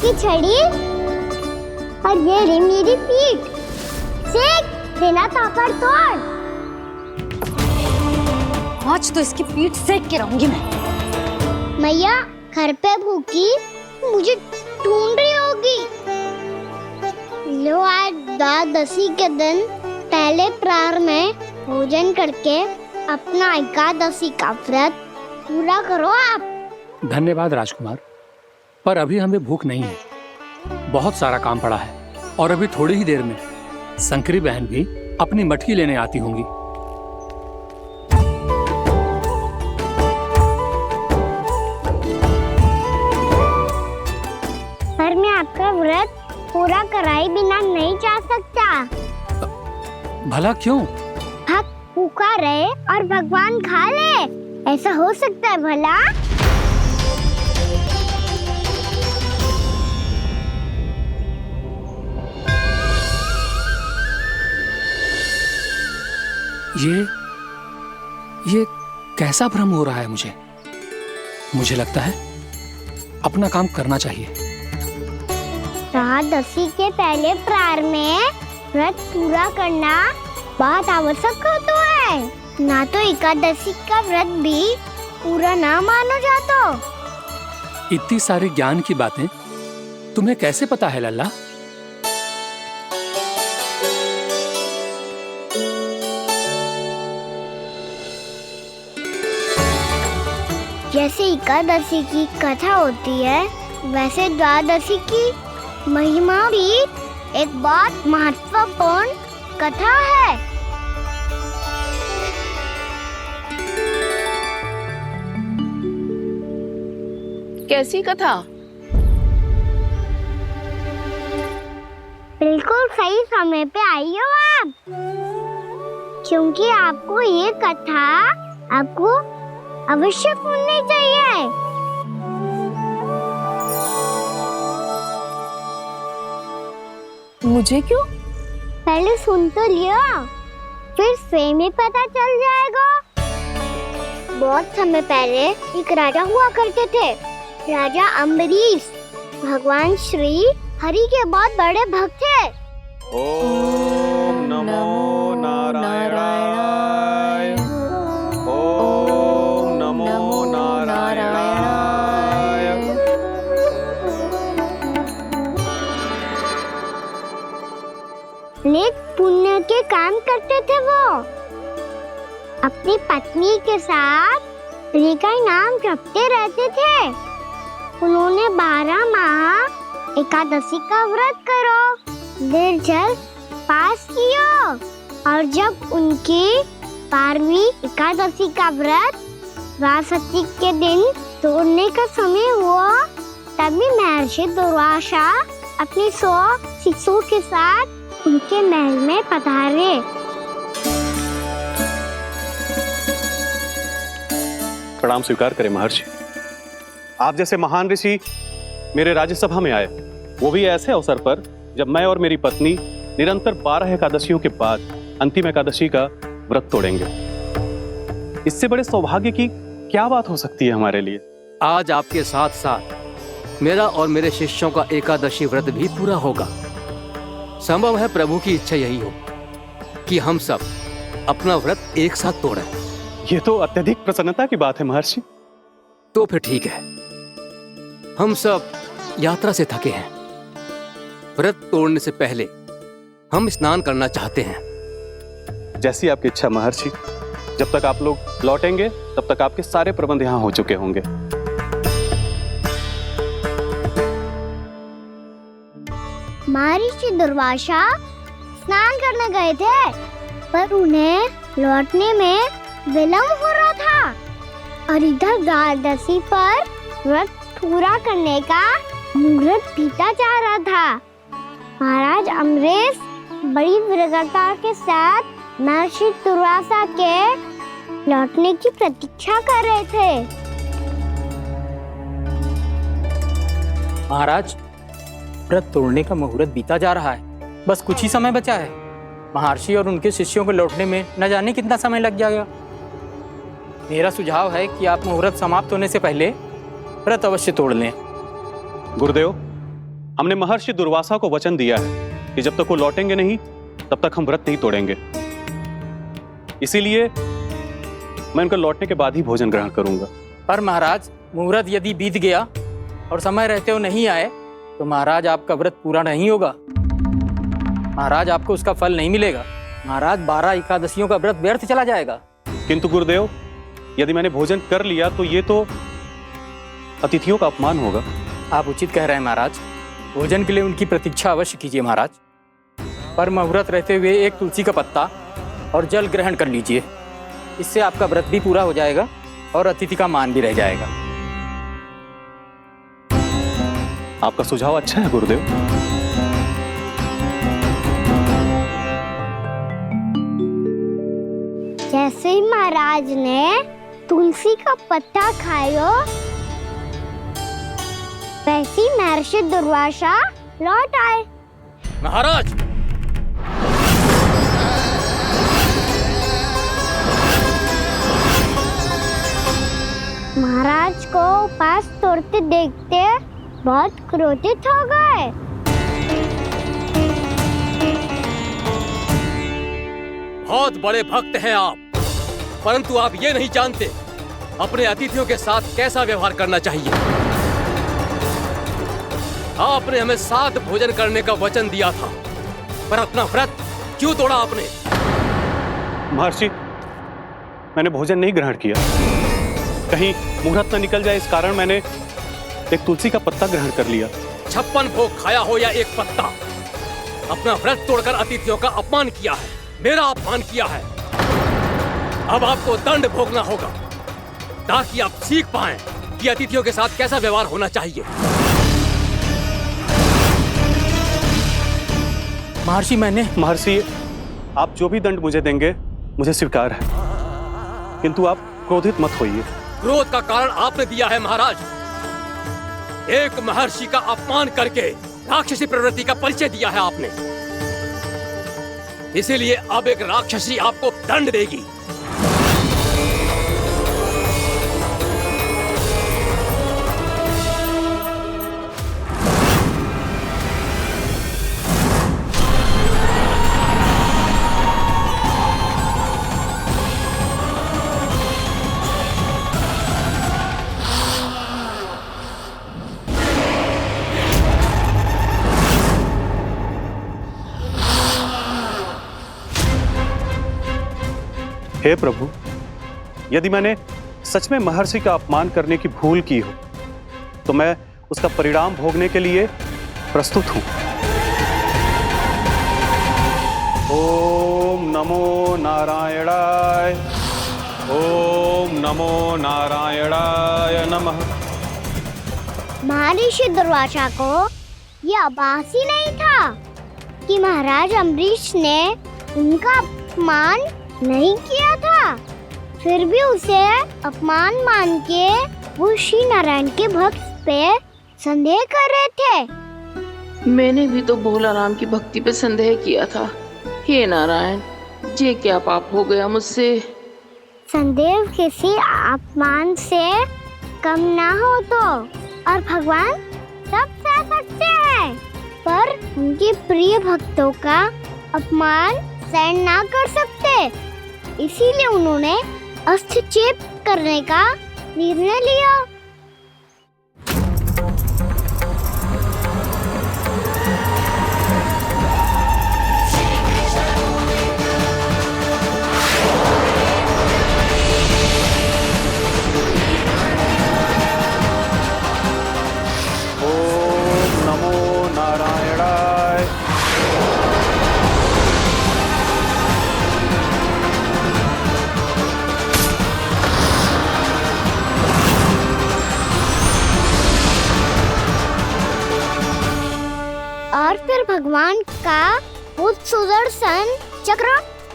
की छड़ी और ये रही मेरी पीठ। सेक बिना ताबड़तोड़। आज तो इसकी पीठ सेक के रहूंगी मैं। मैया घर पे भूखी मुझे ढूंढ रही होगी। लो आज द्वादशी के दिन पहले प्रहर में भोजन करके अपना एकादशी का व्रत पूरा करो आप। धन्यवाद राजकुमार, पर अभी हमें भूख नहीं है। बहुत सारा काम पड़ा है और अभी थोड़ी ही देर में शंकरी बहन भी अपनी मटकी लेने आती होंगी। पर मैं आपका व्रत पूरा कराए बिना नहीं जा सकता। भला क्यों? भक्त भूखा रहे और भगवान खा ले, ऐसा हो सकता है भला? ये कैसा भ्रम हो रहा है मुझे लगता है अपना काम करना चाहिए। द्वादशी के पहले प्रहर में व्रत पूरा करना बहुत आवश्यक होता है, ना तो एकादशी का व्रत भी पूरा ना मानो जातो। इतनी सारी ज्ञान की बातें तुम्हें कैसे पता है लल्ला? जैसे एकादशी की कथा होती है, वैसे द्वादशी की महिमा भी एक बहुत महत्वपूर्ण कथा है। कैसी कथा? बिल्कुल सही समय पे आई हो आप, क्योंकि आपको ये कथा आपको अवश्य सुननी चाहिए। मुझे क्यों? पहले सुन तो लियो, फिर स्वयं ही पता चल जाएगा। बहुत समय पहले एक राजा हुआ करते थे, राजा अम्बरीश। भगवान श्री हरि के बहुत बड़े भक्त थे। ओम नमो नारायणाय। ओम नमो नारायणाय। नेक पुण्य के काम करते थे वो। अपनी पत्नी के साथ हरि का नाम जपते रहते थे। उन्होंने 12 माह एकादशी का व्रत करो निर्जल पास किया, और जब उनकी 12वीं एकादशी का व्रत द्वादशी के दिन तोड़ने का समय हुआ, तभी महर्षि दुर्वासा अपनी 100 शिष्यों के साथ उनके महल में पधारे। प्रणाम स्वीकार करें महर्षि। आप जैसे महान ऋषि मेरे राज्यसभा में आए, वो भी ऐसे अवसर पर जब मैं और मेरी पत्नी निरंतर 12 एकादशियों के बाद अंतिम एकादशी का व्रत तोड़ेंगे। इससे बड़े सौभाग्य की क्या बात हो सकती है हमारे लिए? आज आपके साथ साथ मेरा और मेरे शिष्यों का एकादशी व्रत भी पूरा होगा। संभव है प्रभु की इच्छा यही हो कि हम सब अपना व्रत एक साथ तोड़ें। ये तो अत्यधिक प्रसन्नता की बात है महर्षि। तो फिर ठीक है, हम सब यात्रा से थके हैं। व्रत तोड़ने से पहले हम स्नान करना चाहते हैं। जैसी आपकी इच्छा महर्षि। जब तक आप लोग लौटेंगे तब तक आपके सारे प्रबंध यहाँ हो चुके होंगे। महर्षि दुर्वासा स्नान करने गए थे, पर उन्हें लौटने में विलंब हो रहा था, और इधर द्वादशी पर व्रत पूरा करने का मुहूर्त बीता जा रहा था। महाराज अम्बरीश बड़ी दृढ़ता के साथ महर्षि दुर्वासा के लौटने की प्रतीक्षा कर रहे थे। महाराज, व्रत तोड़ने का मुहूर्त बीता जा रहा है, बस कुछ ही समय बचा है। महर्षि और उनके शिष्यों को लौटने में न जाने कितना समय लग जाएगा। मेरा सुझाव है कि आप मुहूर्त समाप्त होने से पहले व्रत अवश्य तोड़ लें। गुरुदेव, हमने महर्षि दुर्वासा को वचन दिया है कि जब तक वो लौटेंगे नहीं तब तक हम व्रत नहीं तोड़ेंगे। इसीलिए मैं उनके लौटने के बाद ही भोजन ग्रहण करूंगा। पर महाराज, मुहूर्त यदि बीत गया और समय रहते हो नहीं आए तो महाराज आपका व्रत पूरा नहीं होगा। महाराज आपको उसका फल नहीं मिलेगा। महाराज 12 एकादशियों का व्रत व्यर्थ चला जाएगा। किंतु गुरुदेव, यदि मैंने भोजन कर लिया तो ये तो अतिथियों का अपमान होगा। आप उचित कह रहे हैं महाराज। भोजन के लिए उनकी प्रतीक्षा अवश्य कीजिए महाराज। पर मुहूर्त रहते हुए एक तुलसी का पत्ता और जल ग्रहण कर लीजिए। इससे आपका व्रत भी पूरा हो जाएगा और अतिथि का मान भी रह जाएगा। आपका सुझाव अच्छा है गुरुदेव। जैसे ही महाराज ने तुलसी का पत्ता खायो, वैसे ही महर्षि दुर्वासा लौट आए। महाराज, महाराज को उपास तोड़ते देखते बहुत क्रोधित हो गए। बहुत बड़े भक्त हैं आप, परंतु आप ये नहीं जानते अपने अतिथियों के साथ कैसा व्यवहार करना चाहिए। आपने हमें साथ भोजन करने का वचन दिया था, पर अपना व्रत क्यों तोड़ा आपने? महर्षि, मैंने भोजन नहीं ग्रहण किया। कहीं मुहूर्त न निकल जाए इस कारण मैंने एक तुलसी का पत्ता ग्रहण कर लिया। 56 भोग खाया हो या एक पत्ता, अपना व्रत तोड़कर अतिथियों का अपमान किया है, मेरा अपमान किया है। अब आपको दंड भोगना होगा ताकि आप सीख पाएं कि अतिथियों के साथ कैसा व्यवहार होना चाहिए। महर्षि, महर्षि, आप जो भी दंड मुझे देंगे मुझे स्वीकार है, किंतु आप क्रोधित मत होइए। क्रोध का कारण आपने दिया है महाराज। एक महर्षि का अपमान करके राक्षसी प्रवृत्ति का परिचय दिया है आपने। इसीलिए अब एक राक्षसी आपको दंड देगी। हे प्रभु, यदि मैंने सच में महर्षि का अपमान करने की भूल की हो तो मैं उसका परिणाम भोगने के लिए प्रस्तुत हूं। ओम नमो नारायणाय, ओम नमो नारायणाय नमः। महर्षि दुर्वासा को यह आभास ही नहीं था कि महाराज अम्बरीश ने उनका अपमान नहीं किया था। फिर भी उसे अपमान मान के वो श्री नारायण के भक्त पे संदेह कर रहे थे। मैंने भी तो भोला राम की भक्ति पे संदेह किया था। हे नारायण, ये क्या पाप हो गया मुझसे? संदेह किसी अपमान से कम ना हो तो, और भगवान सब सह सकते हैं, पर उनके प्रिय भक्तों का अपमान सहन ना कर सकते। इसीलिए उन्होंने हस्तक्षेप करने का निर्णय लिया। ओम नमो नारायणाय। और फिर भगवान का वो सुदर्शन चक्र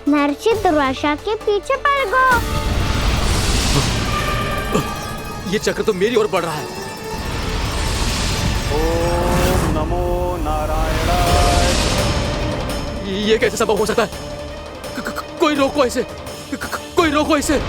महर्षि दुर्वासा के पीछे पड़ गया। ये चक्र तो मेरी ओर बढ़ रहा है। ओम नमो नारायणाय। ये कैसे संभव हो सकता है? कोई रोको इसे, कोई रोको इसे।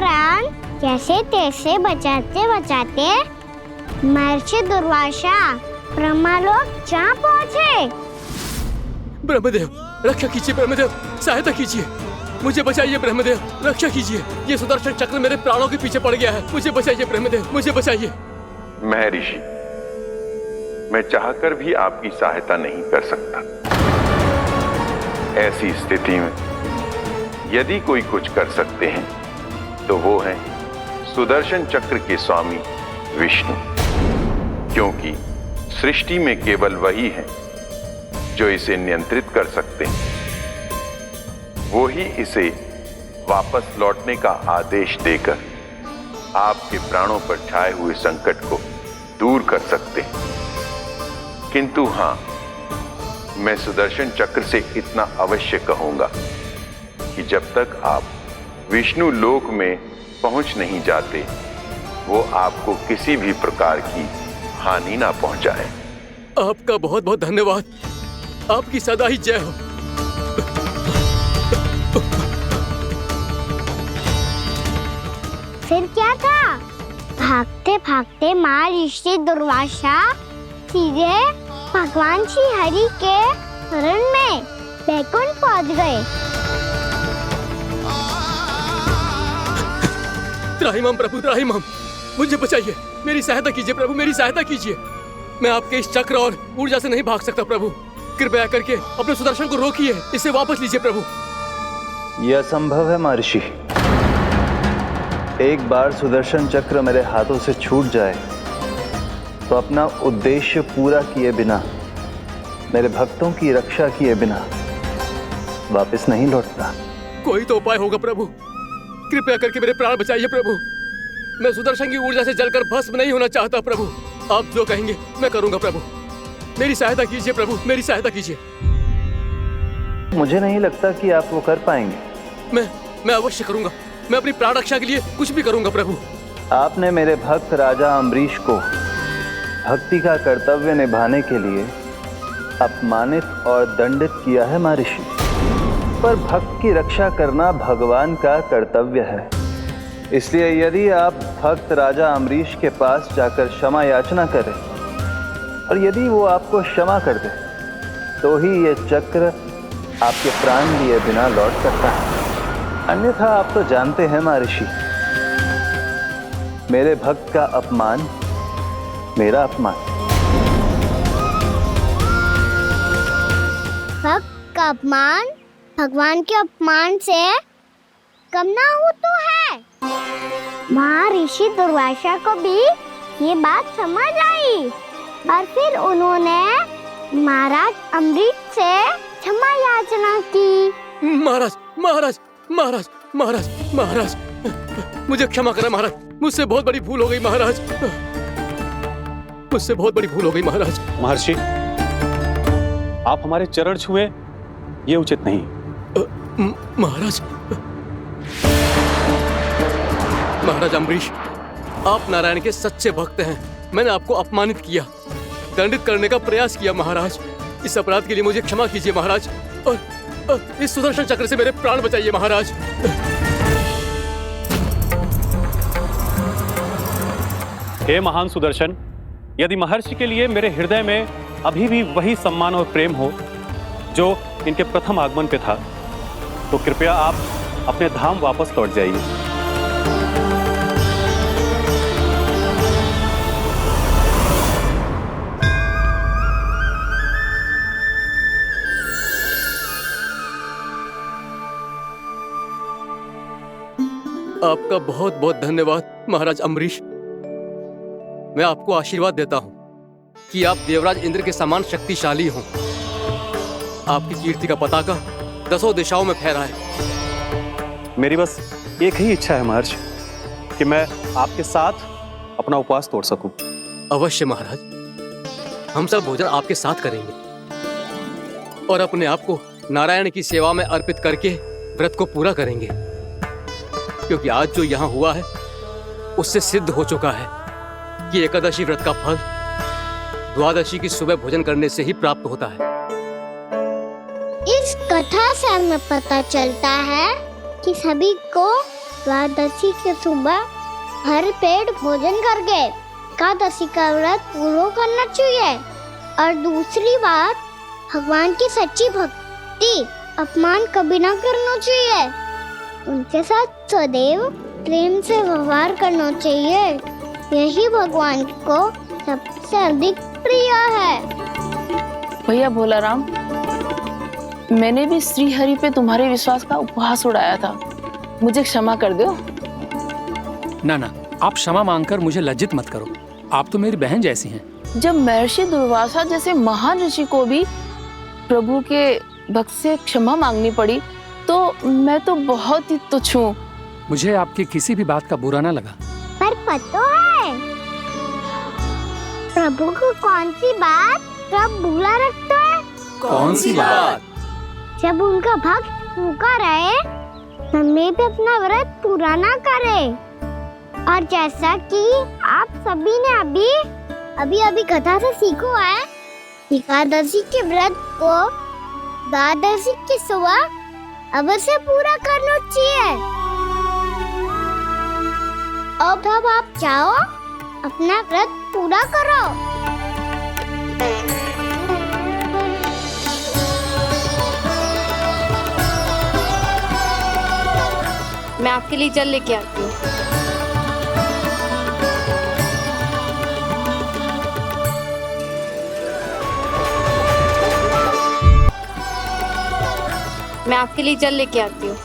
प्राण जैसे तैसे बचाते बचाते महर्षि दुर्वासा ब्रह्मलोक जा पहुँचे। ब्रह्मदेव रक्षा कीजिए, ब्रह्मदेव सहायता कीजिए, मुझे बचाइए ब्रह्मदेव, रक्षा कीजिए। ये सुदर्शन चक्र मेरे प्राणों के पीछे पड़ गया है, मुझे बचाइए ब्रह्मदेव, मुझे बचाइए। महर्षि, मैं चाहकर भी आपकी सहायता नहीं कर सकता। ऐसी स्थिति में यदि कोई कुछ कर सकते हैं तो वो है सुदर्शन चक्र के स्वामी विष्णु, क्योंकि सृष्टि में केवल वही है जो इसे नियंत्रित कर सकते हैं। वो ही इसे वापस लौटने का आदेश देकर आपके प्राणों पर छाए हुए संकट को दूर कर सकते हैं। किंतु हां, मैं सुदर्शन चक्र से इतना अवश्य कहूंगा कि जब तक आप विष्णु लोक में पहुंच नहीं जाते, वो आपको किसी भी प्रकार की हानि ना पहुंचाए। आपका बहुत बहुत धन्यवाद, आपकी सदा ही जय हो। फिर क्या था? भागते भागते महर्षि दुर्वासा सीधे भगवान श्री हरि के शरण में बैकुंठ पहुंच गए। त्राहिमाम प्रभु, त्राहिमाम, मुझे बचाइए, मेरी सहायता कीजिए प्रभु, मेरी सहायता कीजिए। मैं आपके इस चक्र और ऊर्जा से नहीं भाग सकता प्रभु, कृपया करके अपने सुदर्शन को रोकिए, इसे वापस लीजिए प्रभु। यह असंभव है महर्षि। एक बार सुदर्शन चक्र मेरे हाथों से छूट जाए तो अपना उद्देश्य पूरा किए बिना, मेरे भक्तों की रक्षा किए बिना वापस नहीं लौटता। कोई तो उपाय होगा प्रभु, कृपया करके मेरे प्राण बचाइए प्रभु। मैं सुदर्शन की ऊर्जा से जलकर भस्म नहीं होना चाहता प्रभु। आप जो कहेंगे मैं करूंगा प्रभु, मेरी सहायता कीजिए प्रभु, मेरी सहायता कीजिए। मुझे नहीं लगता कि आप वो कर पाएंगे। मैं अवश्य करूंगा, मैं अपनी प्राण रक्षा के लिए कुछ भी करूंगा प्रभु। आपने मेरे भक्त राजा अम्बरीश को भक्ति का कर्तव्य निभाने के लिए अपमानित और दंडित किया है महर्षि, पर भक्त की रक्षा करना भगवान का कर्तव्य है। इसलिए यदि आप भक्त राजा अम्बरीश के पास जाकर क्षमा याचना करें और यदि वो आपको क्षमा कर दे तो ही ये चक्र आपके प्राण लिए बिना लौट सकता है। अन्यथा आप तो जानते हैं महर्षि, मेरे भक्त का अपमान मेरा अपमान। भक्त का अपमान भगवान के अपमान से कम ना हो तो है। महर्षि दुर्वासा को भी ये बात समझ आई और फिर उन्होंने महाराज अम्बरीश से क्षमा याचना की। महाराज महाराज महाराज महाराज महाराज, मुझे क्षमा करें महाराज, मुझसे बहुत बड़ी भूल हो गई महाराज, मुझसे बहुत बड़ी भूल हो गई महाराज। महर्षि, आप हमारे चरण छुए ये उचित नहीं। महाराज, महाराज अम्बरीश, आप नारायण के सच्चे भक्त हैं। मैंने आपको अपमानित किया, दंडित करने का प्रयास किया महाराज। इस अपराध के लिए मुझे क्षमा कीजिए महाराज, और इस सुदर्शन चक्र से मेरे प्राण बचाइए महाराज। हे महान सुदर्शन, यदि महर्षि के लिए मेरे हृदय में अभी भी वही सम्मान और प्रेम हो जो इनके प्रथम आगमन पे था, तो कृपया आप अपने धाम वापस लौट जाइए। आपका बहुत बहुत धन्यवाद महाराज अम्बरीश। मैं आपको आशीर्वाद देता हूं कि आप देवराज इंद्र के समान शक्तिशाली हों। आपकी कीर्ति का पताका 10 दिशाओं में फहराए। मेरी बस एक ही इच्छा है महर्षि, कि मैं आपके साथ अपना उपवास तोड़ सकूं। अवश्य महाराज, हम सब भोजन आपके साथ करेंगे और अपने आप को नारायण की सेवा में अर्पित करके व्रत को पूरा करेंगे, क्योंकि आज जो यहाँ हुआ है उससे सिद्ध हो चुका है कि एकादशी व्रत का फल द्वादशी की सुबह भोजन करने से ही प्राप्त होता है। इस कथा से हमें पता चलता है कि सभी को द्वादशी के सुबह हर पेट भोजन करके एकादशी का व्रत पूरा करना चाहिए। और दूसरी बात, भगवान की सच्ची भक्ति अपमान कभी ना करना चाहिए। उनके साथ सदैव प्रेम से व्यवहार करना चाहिए। यही भगवान को सबसे अधिक प्रिय है। भैया भोलाराम, मैंने भी श्री हरि पे तुम्हारे विश्वास का उपहास उड़ाया था, मुझे क्षमा कर दो। ना ना, आप क्षमा मांगकर मुझे लज्जित मत करो। आप तो मेरी बहन जैसी हैं। जब महर्षि दुर्वासा जैसे महान ऋषि को भी प्रभु के भक्त से क्षमा मांगनी पड़ी, तो मैं तो बहुत ही तुच्छ हूँ। मुझे आपकी किसी भी बात का बुरा ना लगा। पर पता है प्रभु को कौन सी बात कब बुला रखता है? कौन सी बात? जब उनका भक्त भूखा रहे, समय पे अपना व्रत पूरा ना करे। और जैसा कि आप सभी ने अभी कथा से सीखो है, एकादशी के व्रत को द्वादशी की सुबह अवश्य पूरा करना चाहिए। अब आप जाओ, अपना व्रत पूरा करो। मैं आपके लिए जल लेके आती हूँ। मैं आपके लिए जल लेके आती हूँ।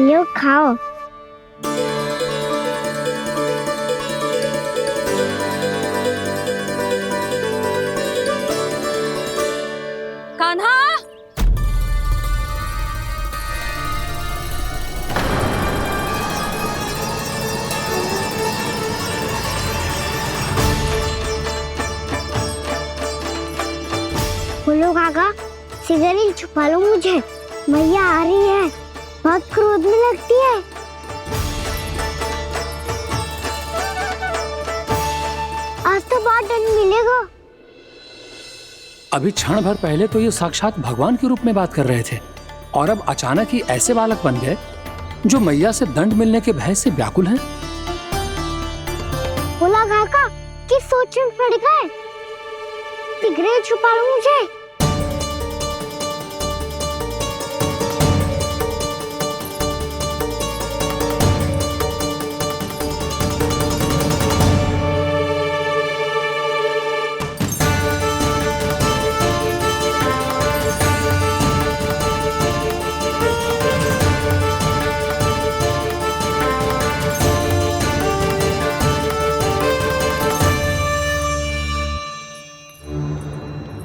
लो खाओ। कान्हा, बोलो काका, सिगरेट छुपा लो मुझे, मैया आ रही है, बहुत क्रोध में लगती है। आज तो बहुत दंड मिलेगा। अभी क्षण भर पहले तो ये साक्षात भगवान के रूप में बात कर रहे थे, और अब अचानक ही ऐसे बालक बन गए जो मैया से दंड मिलने के भय से व्याकुल हैं। बोला काका, किस सोच में पड़ गए? सिगरेट छुपा लो मुझे।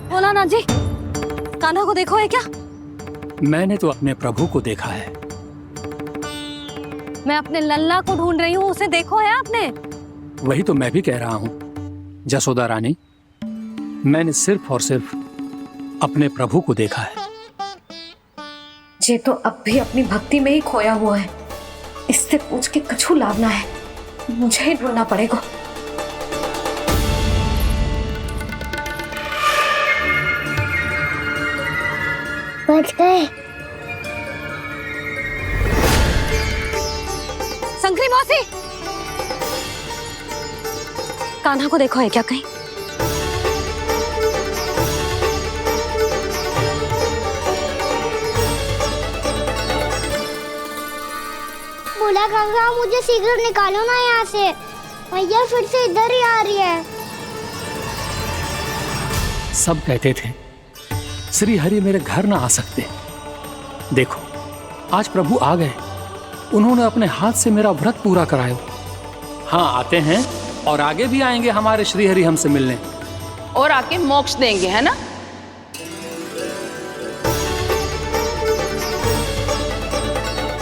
भोलानाथ जी, कान्हा को देखो है क्या? मैंने तो अपने प्रभु को देखा है। मैं अपने लल्ला को ढूंढ रही हूँ, उसे देखो है आपने? वही तो मैं भी कह रहा हूँ जसोदा रानी, मैंने सिर्फ और सिर्फ अपने प्रभु को देखा है। ये तो अब भी अपनी भक्ति में ही खोया हुआ है। इससे पूछ के कछु लाभ ना है, मुझे ही ढूंढना पड़ेगा। बच गए। संकरी मौसी, कान्हा को देखो है क्या कहीं? बोला काका, मुझे सिगरेट निकालो ना यहाँ से, भैया फिर से इधर ही आ रही है। सब कहते थे श्री हरि मेरे घर ना आ सकते। देखो आज प्रभु आ गए, उन्होंने अपने हाथ से मेरा व्रत पूरा कराया। हाँ, आते हैं और आगे भी आएंगे हमारे श्री हरि हमसे मिलने, और आके मोक्ष देंगे, है ना?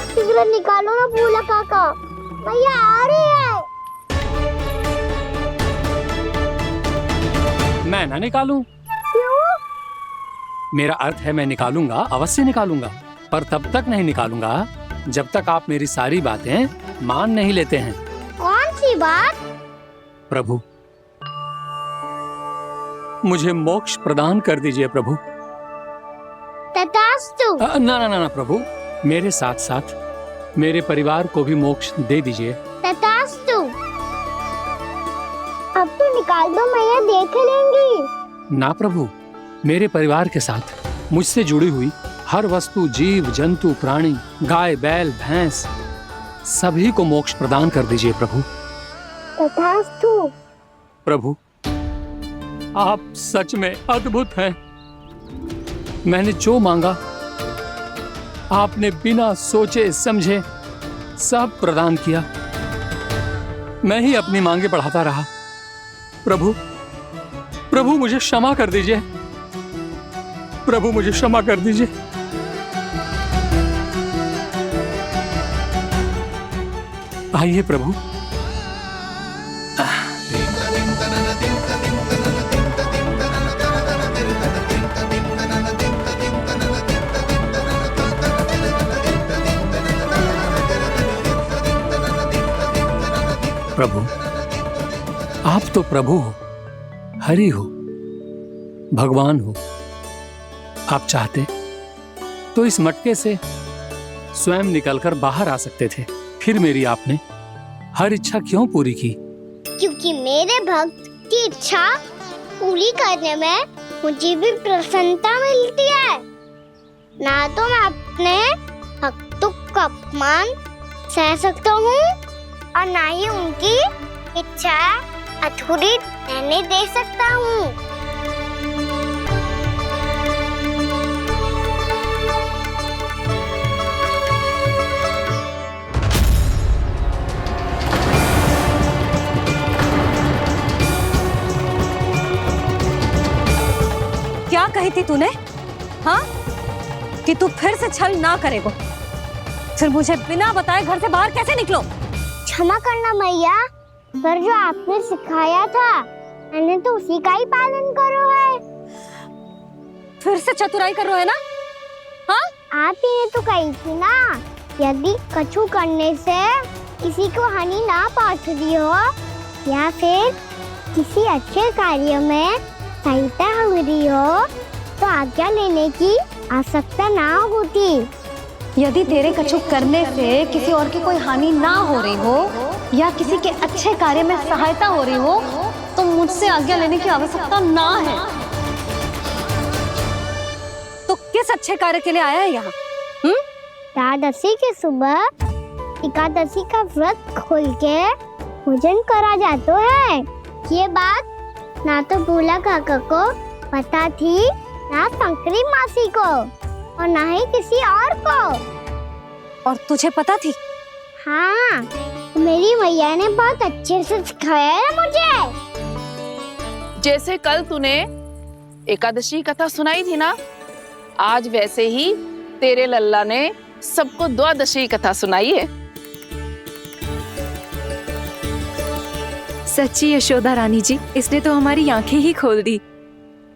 सिगरेट निकालो ना बोला काका, भैया आ रही है। मैं ना निकालूं? क्यों? मेरा अर्थ है मैं निकालूंगा, अवश्य निकालूंगा, पर तब तक नहीं निकालूंगा जब तक आप मेरी सारी बातें मान नहीं लेते हैं। कौन सी बात? प्रभु, मुझे मोक्ष प्रदान कर दीजिए प्रभु। तथास्तु। ना ना ना ना प्रभु, मेरे साथ साथ मेरे परिवार को भी मोक्ष दे दीजिए। तथास्तु। अब तो निकाल दो, मैया देख लेंगी। ना प्रभु, मेरे परिवार के साथ मुझसे जुड़ी हुई हर वस्तु, जीव जंतु, प्राणी, गाय बैल भैंस, सभी को मोक्ष प्रदान कर दीजिए प्रभु। तथास्तु। प्रभु, आप सच में अद्भुत हैं। मैंने जो मांगा आपने बिना सोचे समझे सब प्रदान किया। मैं ही अपनी मांगे बढ़ाता रहा। प्रभु, प्रभु मुझे क्षमा कर दीजिए। प्रभु मुझे क्षमा कर दीजिए। आइए प्रभु। प्रभु, आप तो प्रभु हो, हरि हो, भगवान हो। आप चाहते तो इस मटके से स्वयं निकलकर बाहर आ सकते थे, फिर मेरी आपने हर इच्छा क्यों पूरी की? क्योंकि मेरे भक्त की इच्छा पूरी करने में मुझे भी प्रसन्नता मिलती है। ना तो मैं अपने भक्तों का अपमान सह सकता हूँ और ना ही उनकी इच्छा अधूरी रहने दे सकता हूँ। क्या कही थी तूने? हाँ, कि तू फिर से छल ना करेगा। फिर मुझे बिना बताए घर से बाहर कैसे निकलो? क्षमा करना मैया, पर जो आपने सिखाया था मैंने तो उसी का ही पालन करो है। फिर से चतुराई कर रहे हो है ना? हाँ, आप ही ने तो कही थी ना, यदि कछु करने से किसी को हानि ना पहुंच रही हो या फिर किसी अच्छे कार्य में सहायता हो रही हो तो आज्ञा लेने की आवश्यकता ना होती। यदि तेरे कछु करने से किसी और की कोई हानि ना हो रही हो या किसी के अच्छे कार्य में सहायता हो रही हो तो मुझसे आज्ञा लेने की आवश्यकता ना है। तो किस अच्छे कार्य के लिए आया है यहाँ? द्वादशी के सुबह एकादशी का व्रत खोल के भोजन करा जाता है। ये बात ना तो भोला काका को पता थी, ना शंकरी मासी को और ना ही किसी और को। और तुझे पता थी? हाँ, मेरी मैया ने बहुत अच्छे से सिखाया है मुझे। जैसे कल तूने एकादशी कथा सुनाई थी ना, आज वैसे ही तेरे लल्ला ने सबको द्वादशी कथा सुनाई है। सच्ची यशोदा रानी जी, इसने तो हमारी आंखें ही खोल दी।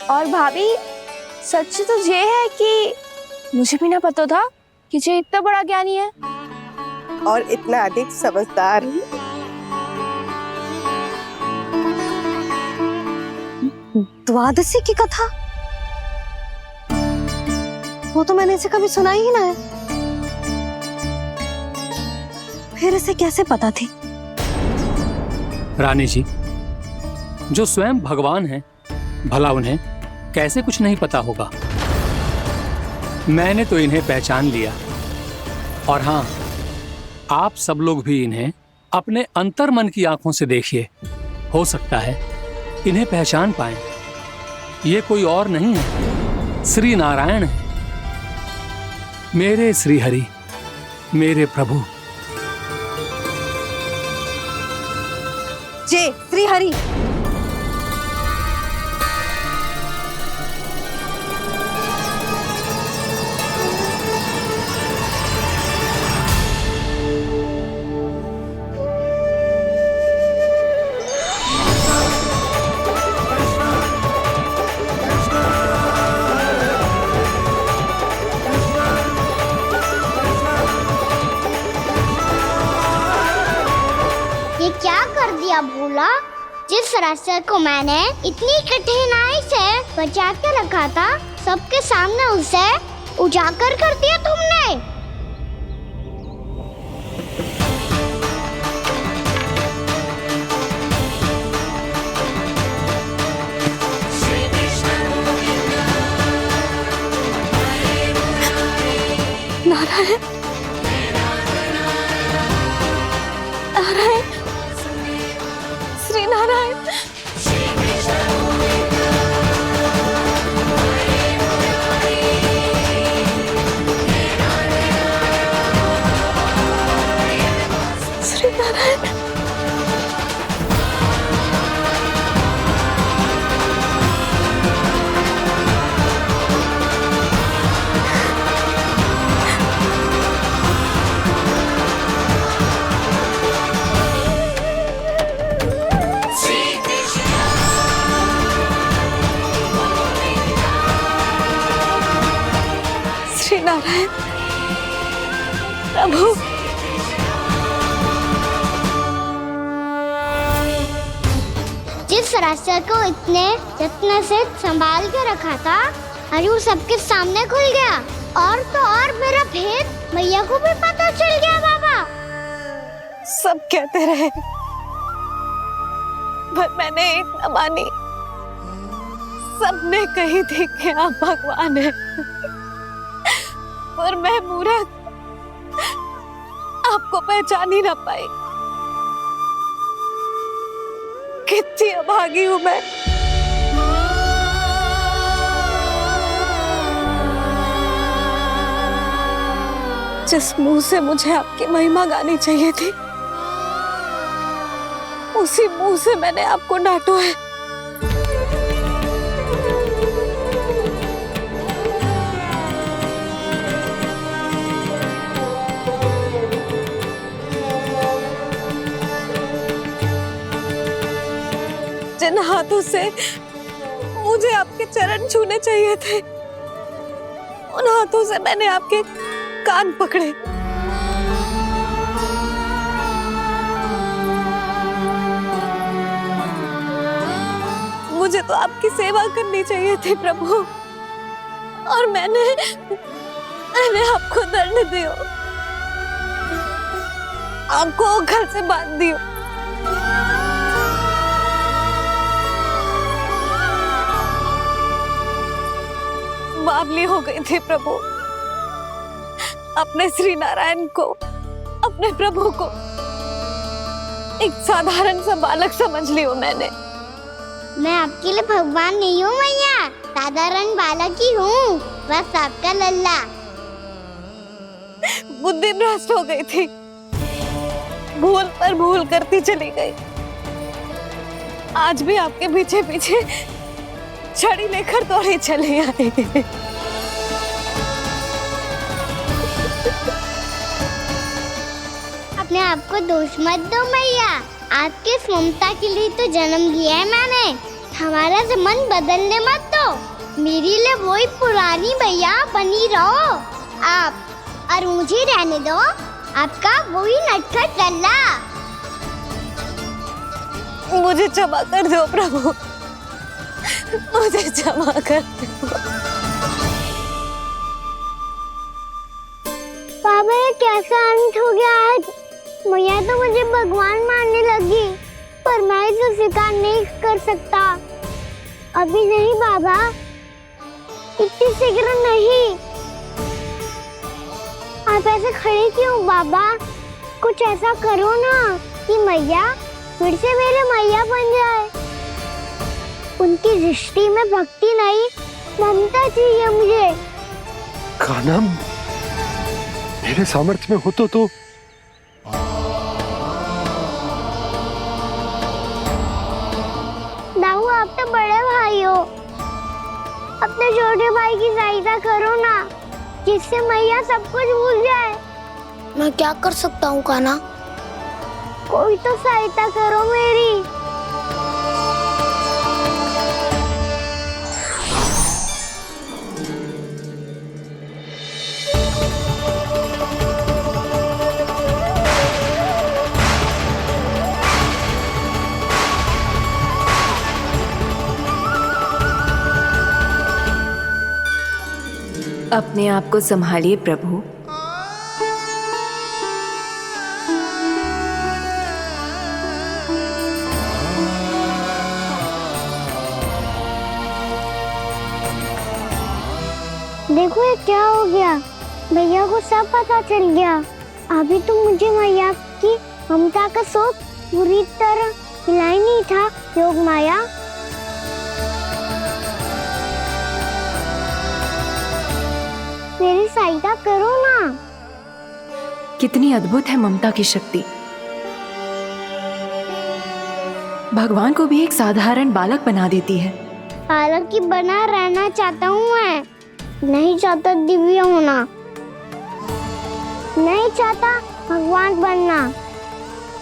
और भाभी, सच तो ये है कि मुझे भी ना पता था कि ये इतना बड़ा ज्ञानी है और इतना अधिक समझदार। द्वादशी की कथा? वो तो मैंने इसे कभी सुना ही ना है। फिर इसे कैसे पता थी? रानी जी, जो स्वयं भगवान हैं, भला उन्हें कैसे कुछ नहीं पता होगा? मैंने तो इन्हें पहचान लिया। और हाँ, आप सब लोग भी इन्हें अपने अंतर्मन की आंखों से देखिए, हो सकता है इन्हें पहचान पाएं। ये कोई और नहीं है, श्री नारायण है, मेरे श्री हरि, मेरे प्रभु। जय श्री हरि। क्या भूला? जिस रास्ते को मैंने इतनी कठिनाई से बचा के रखा था, सबके सामने उसे उजागर कर दिया तुमने। नारायण, नारायण, श्री नारायण। श्री नारायण। श्री नारायण प्रभु। जिस रास्ते को इतने यत्न से संभाल के रखा था, आज वो सबके सामने खुल गया। और तो और मेरा भेद मैया को भी पता चल गया बाबा। सब कहते रहे पर मैंने एक न मानी। सबने कही थी कि आप भगवान हैं, पर मैं मूर्ख आपको पहचान ही ना पाई। कितनी अभागी हूं मैं। जिस मुंह से मुझे आपकी महिमा गानी चाहिए थी, उसी मुंह से मैंने आपको डांटा है। जिन हाथों से मुझे आपके चरण छूने चाहिए थे, उन हाथों से मैंने आपके कान पकड़े। मुझे तो आपकी सेवा करनी चाहिए थी प्रभु, और मैंने आपको दंड दियो, आपको घर से बांध दियो। बावली हो गई थी प्रभु। अपने श्री नारायण को, अपने प्रभु को एक साधारण सा बालक समझ लियो मैंने। मैं आपके लिए भगवान नहीं हूँ मैया, साधारण बालक ही हूँ, बस आपका लल्ला। बुद्धि भ्रष्ट हो गई थी, भूल पर भूल करती चली गई। आज भी आपके पीछे पीछे छड़ी लेकर दौड़े चले आए। अपने आप को दोष मत दो मैया, आपके इस ममता के लिए तो जन्म लिया है मैंने। हमारा से मन बदलने मत दो। मेरे लिए वही पुरानी मैया बनी रहो आप, और मुझे रहने दो आपका वही नटखट लल्ला। मुझे क्षमा कर दो प्रभु, मुझे क्षमा कर दो। बाबा ये कैसा अंत हो गया आज? मैया तो मुझे भगवान मानने लगी, पर मैं इसे स्वीकार नहीं कर सकता। अभी नहीं बाबा, इतनी शीघ्र नहीं। आप ऐसे खड़े क्यों बाबा? कुछ ऐसा करो ना कि मैया फिर से मेरे मैया बन जाए। उनकी दृष्टि में भक्ति नहीं, ममता चाहिए मुझे। कान्हा, मेरे सामर्थ्य में हो तो दाऊ, आप तो बड़े भाई हो, अपने छोटे भाई की सहायता करो ना, जिससे मैया सब कुछ भूल जाए। मैं क्या कर सकता हूँ कान्हा? कोई तो सहायता करो मेरी। अपने आप को संभालिए प्रभु। देखो ये क्या हो गया, भैया को सब पता चल गया। अभी तो मुझे मैया की ममता का शौक पूरी तरह हिला ही नहीं था। योग माया, मेरी सहायता करो ना। कितनी अद्भुत है ममता की शक्ति। भगवान को भी एक साधारण बालक बना देती है। बालक की बना रहना चाहता हूँ मैं, नहीं चाहता दिव्य होना, नहीं चाहता भगवान बनना।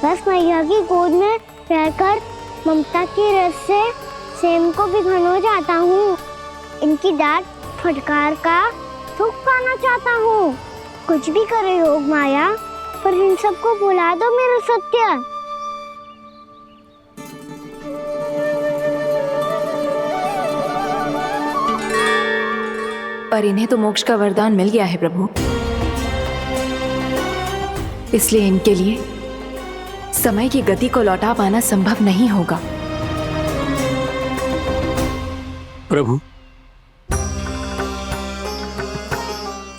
बस मैया की गोद में रहकर ममता की रस से सेम को भी घन हो जाता हूँ। इनकी डांट फटकार का सुख पाना चाहता हूँ। कुछ भी करे योग माया, पर इन सबको भुला दो मेरा सत्य। पर इन्हें तो मोक्ष का वरदान मिल गया है प्रभु, इसलिए इनके लिए समय की गति को लौटा पाना संभव नहीं होगा। प्रभु,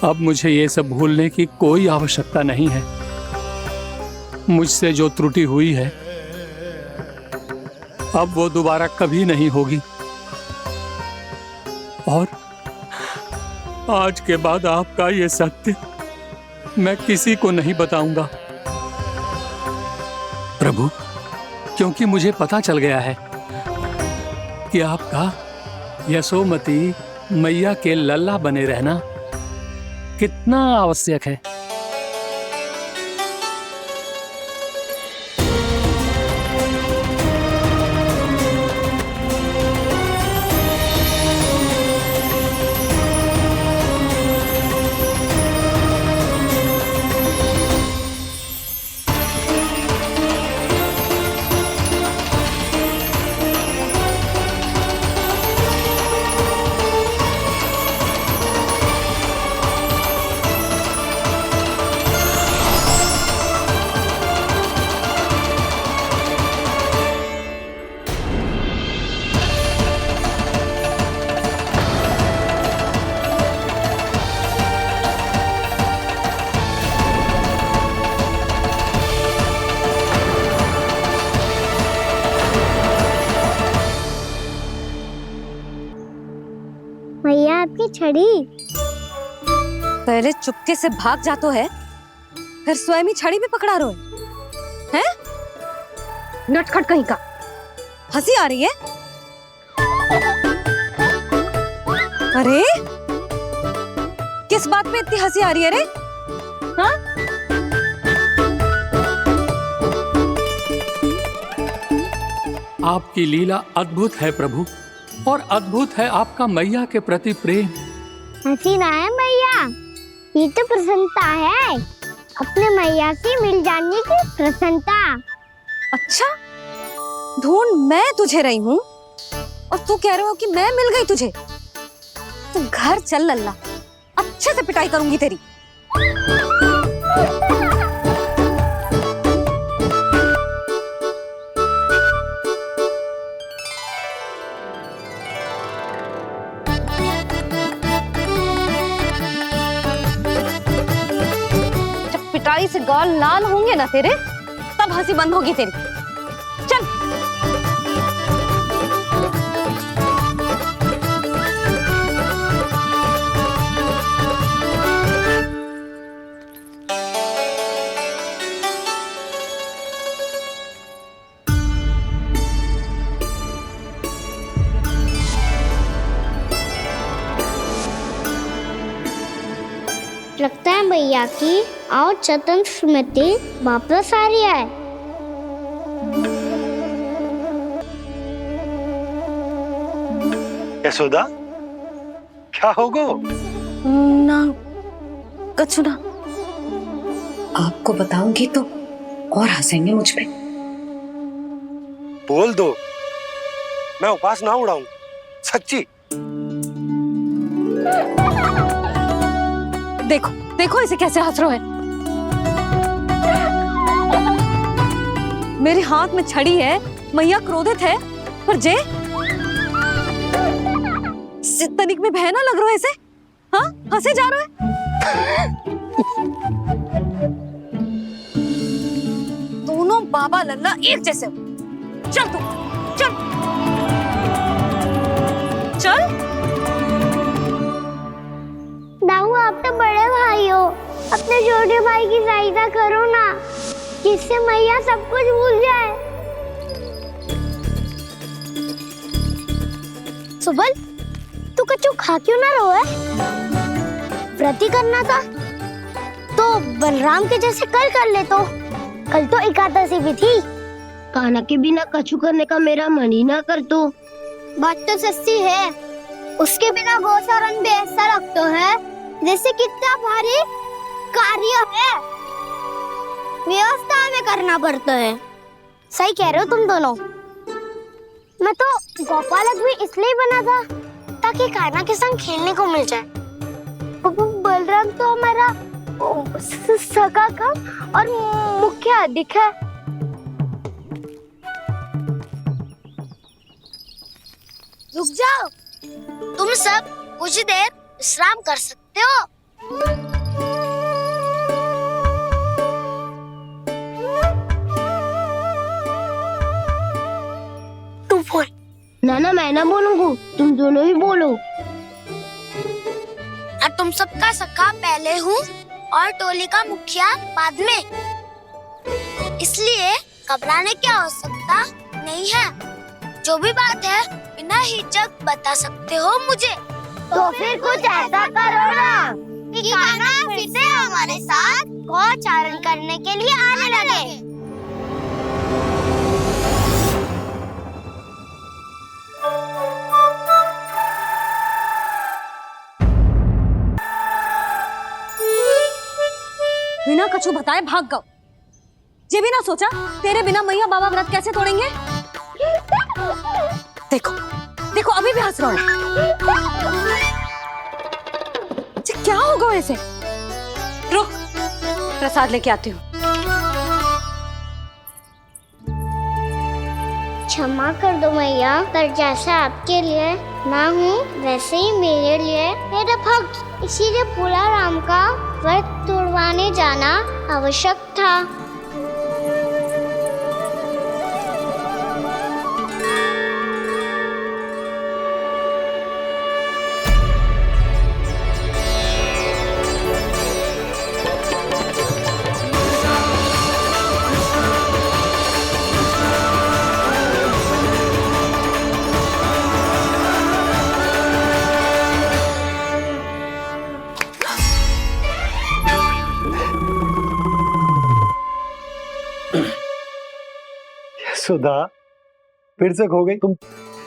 अब मुझे ये सब भूलने की कोई आवश्यकता नहीं है। मुझसे जो त्रुटि हुई है अब वो दोबारा कभी नहीं होगी, और आज के बाद आपका ये सत्य मैं किसी को नहीं बताऊंगा प्रभु, क्योंकि मुझे पता चल गया है कि आपका यशोमती मैया के लल्ला बने रहना कितना आवश्यक है। मैया आपकी छड़ी। पहले चुपके से भाग जातो है, फिर स्वयं ही छड़ी भी पकड़ा रोए हैं? नटखट कहीं का। हंसी आ रही है? अरे किस बात पे इतनी हंसी आ रही है रे? हाँ? आपकी लीला अद्भुत है प्रभु, और अद्भुत है आपका मैया के प्रति प्रेम। हंसी ना है मैया, ये तो प्रसन्नता है, अपने मैया से मिल जाने की प्रसन्नता। अच्छा, ढूंढ मैं तुझे रही हूँ और तू कह रहे हो कि मैं मिल गई तुझे। तू घर चल लल्ला, अच्छे से पिटाई करूंगी तेरी। जब पिटाई से गाल लाल होंगे ना तेरे, तब हंसी बंद होगी तेरी। चल। लगता है भैया की और चतन स्मृति वापस आ रही है। यशोदा, क्या होगो? ना कछु ना। आपको बताऊंगी तो और हंसेंगे मुझ पे। बोल दो, मैं उपवास ना उड़ाऊं, सच्ची। देखो देखो इसे कैसे हंस रहा है। मेरे हाथ में छड़ी है, मैया क्रोधित है, पर जे तनिक में बहना लग रहा है इसे। हाँ, हंसे जा रहा है। दोनों बाबा लल्ला एक जैसे हो। चल तू, चल चल। दाऊ, आप तो बड़े भाई हो, अपने छोटे भाई की सहायता करो ना, जिससे मैया सब कुछ भूल जाए। सुबल, तू कच्चू खा क्यों ना रहो है? व्रत ही करना था तो बलराम के जैसे कल कर ले। तो कल तो एकादशी भी थी। कान्हा के बिना कछु करने का मेरा मन ही ना कर। तो बात तो सच्ची है, उसके बिना गोचारण भी ऐसा लगता है जैसे कितना भारी कार्य है, व्यवस्था में करना पड़ता है। सही कह रहे हो तुम दोनों। मैं तो गोपालक भी इसलिए बना था ताकि कान्हा के संग खेलने को मिल जाए। बलराम तो हमारा सगा कम और मुख्य अधिक है। रुक जाओ, तुम सब कुछ देर विश्राम कर सकते हो। तू बोल। ना मैं ना बोलूंगा, तुम दोनों ही बोलो। और तुम सबका सखा पहले हूँ और टोली का मुखिया बाद में, इसलिए घबराने की आवश्यकता नहीं है। जो भी बात है बिना हिचक बता सकते हो मुझे। तो फिर कुछ ऐसा करो ना कि कान्हा फिर से हमारे साथ गोचारण करने के लिए आने लगे। बिना कछु बताए भाग गओ। जे भी ना सोचा तेरे बिना मैया बाबा व्रत कैसे तोड़ेंगे। देखो देखो अभी भी हंस रहा है। क्या होगा वैसे? रुक, प्रसाद लेके आती हूँ। क्षमा कर दो मैया, पर जैसा आपके लिए ना हूँ वैसे ही मेरे लिए मेरा भक्त, इसीलिए भोला राम का व्रत तोड़वाने जाना आवश्यक था। सुधा, फिर से खो गई तुम।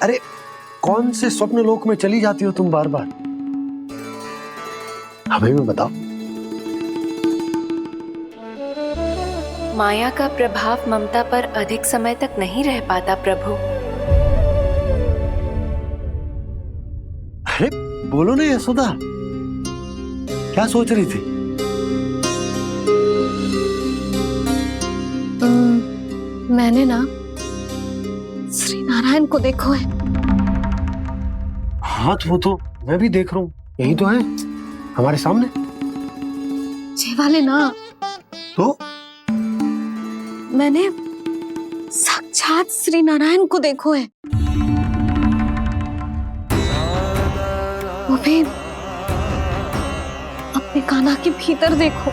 अरे कौन से स्वप्न लोक में चली जाती हो तुम बार बार? हमें भी बताओ। माया का प्रभाव ममता पर अधिक समय तक नहीं रह पाता प्रभु। अरे बोलो ना यशोदा, क्या सोच रही थी? मैंने ना श्री नारायण को देखो है। हाँ वो तो मैं भी देख रहा हूँ, यही तो है हमारे सामने। जे वाले ना, तो मैंने साक्षात श्री नारायण को देखो है, वो भी अपने कान्हा के भीतर देखो।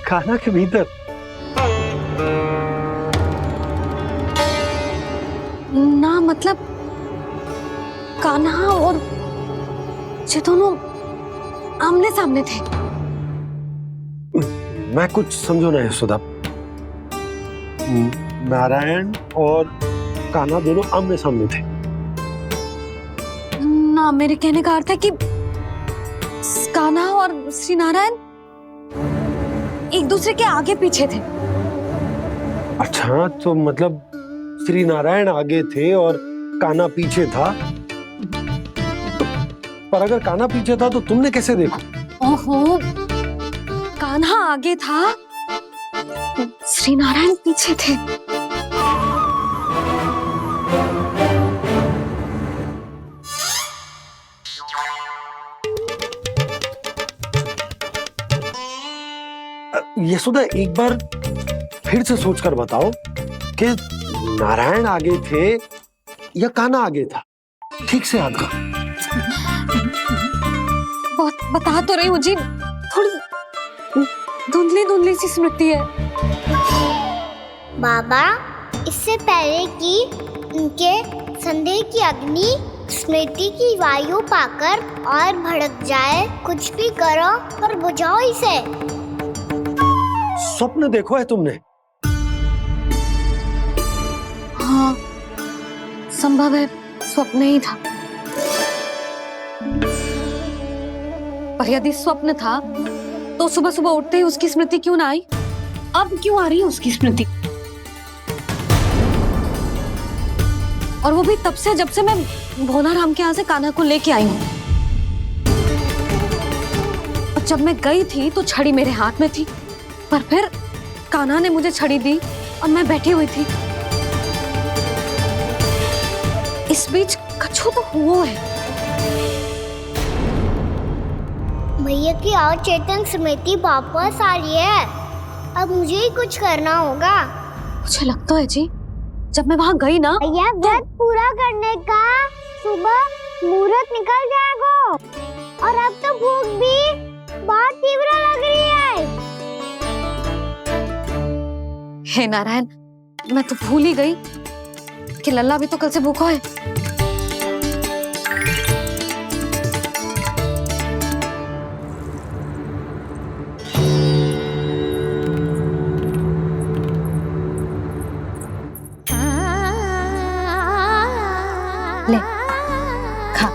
कान्हा के भीतर? ना मतलब कान्हा और ये दोनों आमने सामने थे। मैं कुछ समझो ना यशोदा। नारायण और कान्हा दोनों आमने सामने थे? ना, मेरे कहने का अर्थ है कि कान्हा और श्री नारायण एक दूसरे के आगे पीछे थे। अच्छा, तो मतलब श्री नारायण आगे थे और कान्हा पीछे था। पर अगर कान्हा पीछे था तो तुमने कैसे देखा? ओहो, कान्हा आगे था, श्री नारायण पीछे थे। यशोदा, एक बार फिर से सोचकर बताओ कि नारायण आगे थे या कान्हा आगे था? ठीक से याद कर। बता तो रही हूँ जी, थोड़ी धुंधली धुंधली सी स्मृति है। बाबा, इससे पहले कि उनके संदेह की अग्नि स्मृति की वायु पाकर और भड़क जाए, कुछ भी करो पर बुझाओ इसे। स्वप्न देखो है तुमने? हाँ, संभव है स्वप्न ही था। पर यदि स्वप्न था तो सुबह सुबह उठते ही उसकी स्मृति क्यों ना आई? अब क्यों आ रही है उसकी स्मृति? और वो भी तब से जब से मैं भोलाराम के यहाँ से कान्हा को लेके आई हूँ। और जब मैं गई थी तो छड़ी मेरे हाथ में थी, पर फिर कान्हा ने मुझे छड़ी दी और मैं बैठी हुई थी। इस बीच कछु तो हुआ है। भैया की अचेतन स्मृति वापस आ रही है। अब मुझे ही कुछ करना होगा। मुझे लगता है जी, जब मैं वहाँ गई ना, भैया व्रत पूरा करने का सुबह मुहूर्त निकल जाएगा और अब तो भूख भी बहुत तीव्र लग रही है। हे नारायण, मैं तो भूल ही गई कि लल्ला भी तो कल से भूखा है। ले, खा।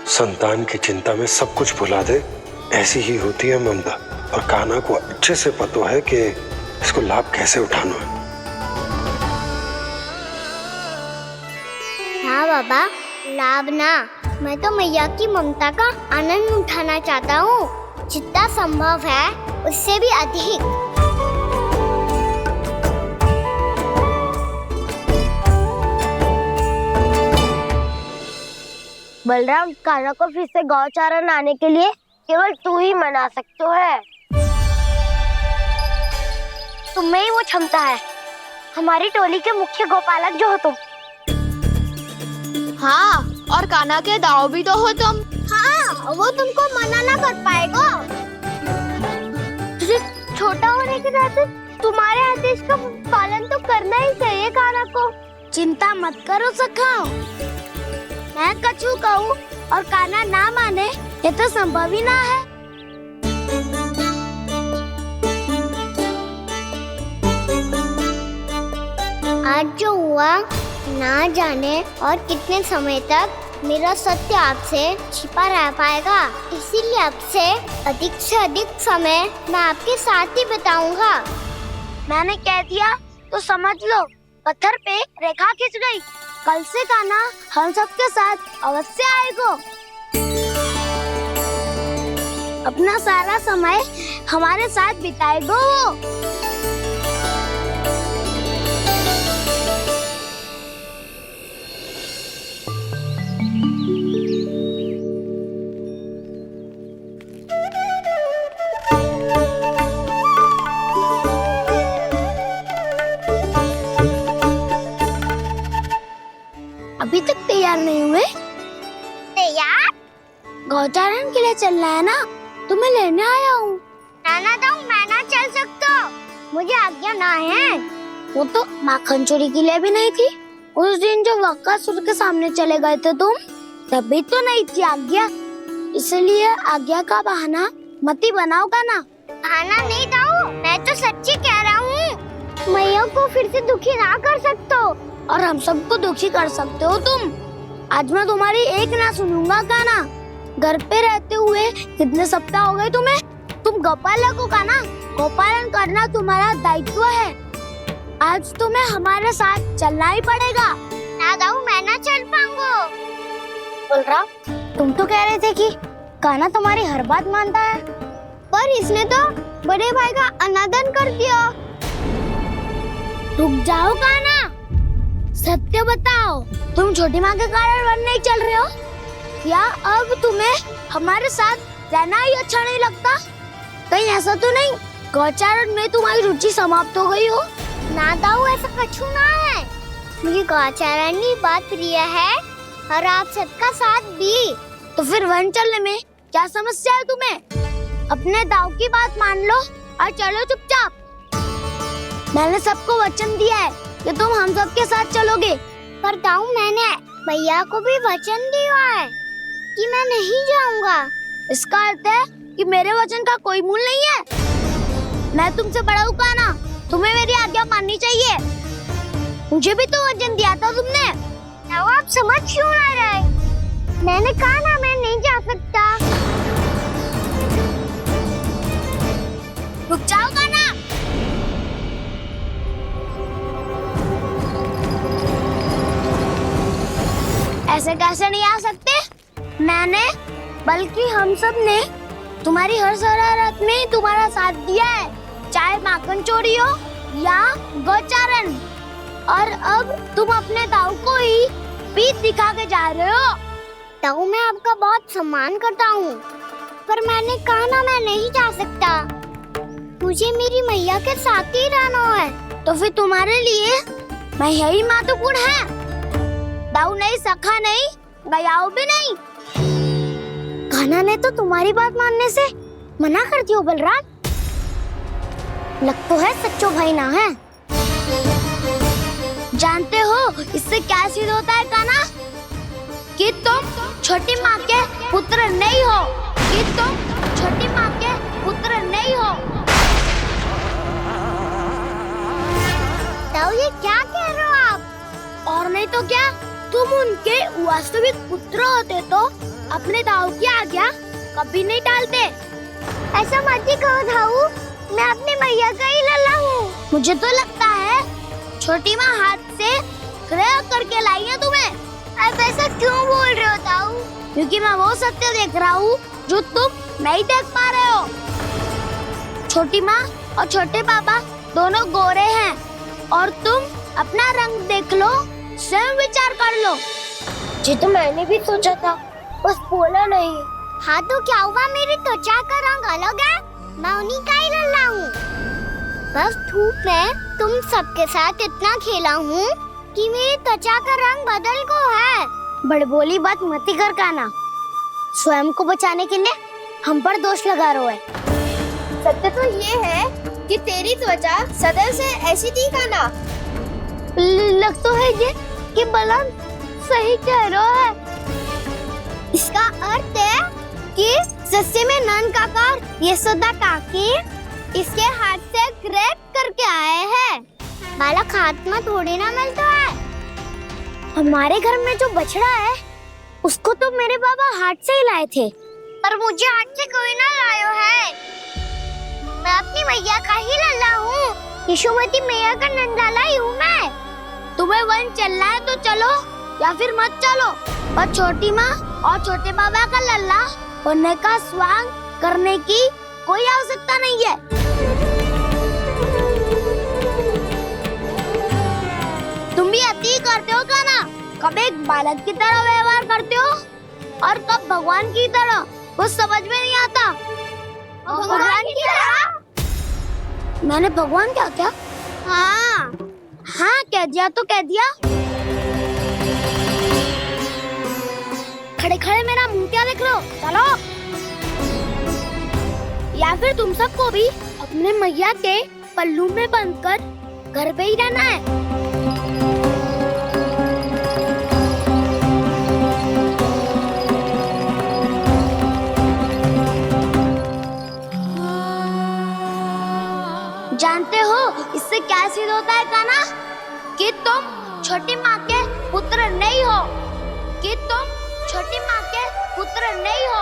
संतान की चिंता में सब कुछ भुला दे, ऐसी ही होती है ममता। और कान्हा को अच्छे से पता है कि इसको लाभ कैसे उठाना है। हाँ बाबा, लाभ ना, मैं तो मैया की ममता का आनंद उठाना चाहता हूँ, जितना संभव है उससे भी अधिक। बलराम, कान्हा को फिर से गौचारण आने के लिए केवल तू ही मना सकते है। तुम्हें ही वो क्षमता है, हमारी टोली के मुख्य गोपालक जो हो तुम। हाँ, और कान्हा के दाव भी तो हो तुम। हाँ, वो तुमको मना ना कर पाएगा। तुझे छोटा होने के नाते तुम्हारे आदेश का पालन तो करना ही चाहिए कान्हा को। चिंता मत करो सखा, मैं कछु कहूँ और कान्हा ना माने, ये तो संभव ही ना है। आज जो हुआ ना जाने और कितने समय तक मेरा सत्य आपसे छिपा रह पाएगा, इसीलिए आपसे अधिक से अधिक समय मैं आपके साथ ही बिताऊंगा। मैंने कह दिया तो समझ लो, पत्थर पे रेखा खिंच गई। कल से कान्हा हम सबके साथ अवश्य आएगा। अपना सारा समय हमारे साथ बिताएगा वो। अभी तक तैयार नहीं हुए? तैयार? गौचारण के लिए चलना है ना, तुम्हें लेने आया हूँ। नाना तो मैं ना चल सकता, मुझे आज्ञा ना है। वो तो माखन चोरी के लिए भी नहीं थी। उस दिन जो वक्कासुर के सामने चले गए थे तुम, तभी तो नहीं थी आज्ञा। इसलिए आज्ञा का बहाना मत ही बनाओगा ना। बहाना नहीं दाऊ, मैं तो सच्ची कह रहा हूँ। मैया को फिर से दुखी ना कर सकते हो और हम सबको दुखी कर सकते हो तुम। आज मैं तुम्हारी एक ना सुनूंगा कान्हा। घर पे रहते हुए कितने सप्ताह हो गए तुम्हें? तुम गौपालक हो का ना? गौपालन करना तुम्हारा दायित्व है। आज तुम्हें हमारे साथ चलना ही पड़ेगा। ना दाऊ, मैं ना चल पाऊंगा। बलराम, तुम तो कह रहे थे कि कान्हा तुम्हारी हर बात मानता है, पर इसने तो बड़े भाई का अनादर कर दिया। रुक जाओ कान्हा, सत्य बताओ, तुम छोटी माँ के कारण वन नहीं चल रहे हो या अब तुम्हें हमारे साथ रहना ही अच्छा नहीं लगता? कहीं ऐसा तो नहीं गौचारण में तुम्हारी रुचि समाप्त हो गई हो? ना दाऊ, ऐसा कछु ना है। मुझे गौचारण की बात प्रिय है और आप सबका साथ भी। तो फिर वन चलने में क्या समस्या है तुम्हें? अपने दाऊ की बात मान लो और चलो चुपचाप। मैंने सबको वचन दिया है कि तुम हम सबके साथ चलोगे। पर दाऊ, मैंने भैया को भी वचन दिया है कि मैं नहीं जाऊंगा। इसका अर्थ है कि मेरे वचन का कोई मूल नहीं है। मैं तुमसे बड़ा हूँ कान्हा, तुम्हें मेरी आज्ञा माननी चाहिए। मुझे भी तो वचन दिया था तुमने। आप समझ क्यों आ रहे? मैंने कहा ना मैं नहीं जा सकता। रुक जाओ कान्हा। ऐसे कैसे नहीं आ सकते? मैंने बल्कि हम सब ने तुम्हारी हर शरारत में तुम्हारा साथ दिया है, चाहे माखन चोरी हो या गौचारण। और अब तुम अपने दाऊ को ही पीठ दिखा के जा रहे हो। दाऊ, मैं आपका बहुत सम्मान करता हूँ, पर मैंने कहा ना मैं नहीं जा सकता। मुझे मेरी मैया के साथ ही रहना है। तो फिर तुम्हारे लिए मैं यही महत्वपूर्ण है। दाऊ नहीं, सखा नहीं, गयाऊ भी नहीं। कान्हा ने तो तुम्हारी बात मानने से मना कर दिया। बलराम, लग तो है सच्चो भाई ना है। जानते हो इससे क्या सिद्ध होता है कान्हा? कि तुम छोटी माँ के पुत्र नहीं हो, कि तुम छोटी माँ के पुत्र नहीं हो। तो ये क्या कह रहे हो आप? और नहीं तो क्या, तुम उनके वास्तविक पुत्र होते तो अपने दाऊ की आज्ञा कभी नहीं टालते। ऐसा मत ही कहो दाऊ, मैं अपने मैया का ही लल्ला हूँ। मुझे तो लगता है छोटी माँ हाथ से ग्रह करके लाई है तुम्हें। अब ऐसा क्यों बोल रहे हो दाऊ? क्योंकि मैं वो सत्य देख रहा हूँ जो तुम नहीं देख पा रहे हो। छोटी माँ और छोटे पापा दोनों गोरे हैं और तुम अपना रंग देख लो, स्वयं विचार कर लो। जी तो मैंने भी सोचा था, बस बोला नहीं। हाँ तो क्या हुआ, मेरी त्वचा का रंग अलग है, मैं उन्हीं का ही लल्ला हूँ। बस धूप में तुम सबके साथ इतना खेला हूँ कि मेरी त्वचा का रंग बदल को है। बड़बोली बात मत कर कान्हा, स्वयं को बचाने के लिए हम पर दोष लगा रहे हो। सत्य तो ये है कि तेरी त्वचा सदैव से ऐसी थी कान्हा। लग तो है ये कि बलराम सही कह रहा है। इसका अर्थ है कि सस्ते में नन काका यशोदा काकी इसके हाथ से ग्रेप करके आए हैं। बालक हाथ में थोड़ी ना मिलता है। हमारे घर में जो बछड़ा है उसको तो मेरे बाबा हाथ से ही लाए थे, पर मुझे हाथ से कोई ना लायो है। मैं अपनी मैया का ही लल्ला हूँ, यशोमती मैया का नंदलाला ही हूँ मैं। तुम्हें वन चलना है तो चलो या फिर मत चलो, और छोटी माँ और छोटे बाबा का लल्ला होने का स्वांग करने की कोई आवश्यकता नहीं है। तुम भी अति करते हो कान्हा, कब एक बालक की तरह व्यवहार करते हो और कब भगवान की तरह, कुछ समझ में नहीं आता। भगवान की तरह? मैंने भगवान क्या क्या? हाँ हाँ कह दिया तो कह दिया। खड़े खड़े मेरा मुंह क्या देख रहे हो? चलो। या फिर तुम सबको भी अपने मैया के पल्लू में बंधकर घर पे ही रहना है। जानते हो इससे क्या सिद्ध होता है कान्हा? कि तुम छोटी माँ के पुत्र नहीं हो, कि तुम छोटी माँ के पुत्र पुत्र नहीं हो।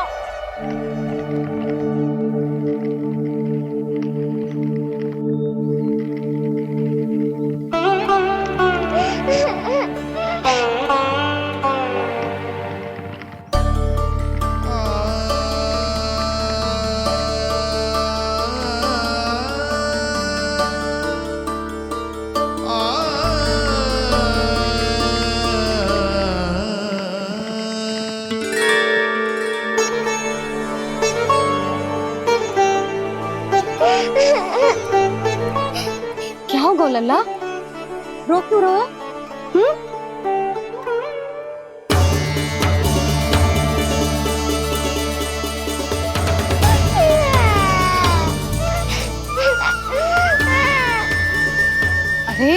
क्या हो गो लल्ला, रो क्यों रहा है? अरे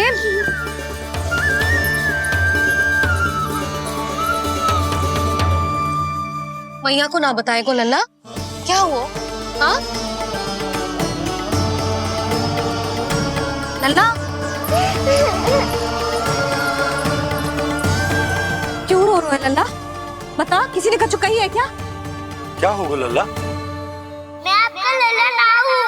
मैया को ना बताए को लल्ला, क्या हुआ? हाँ लल्ला, क्यों रो रहा है लल्ला? बता, किसी ने कछु कही है क्या? क्या होगा लल्ला? मैं आपका लल्ला ना हूँ।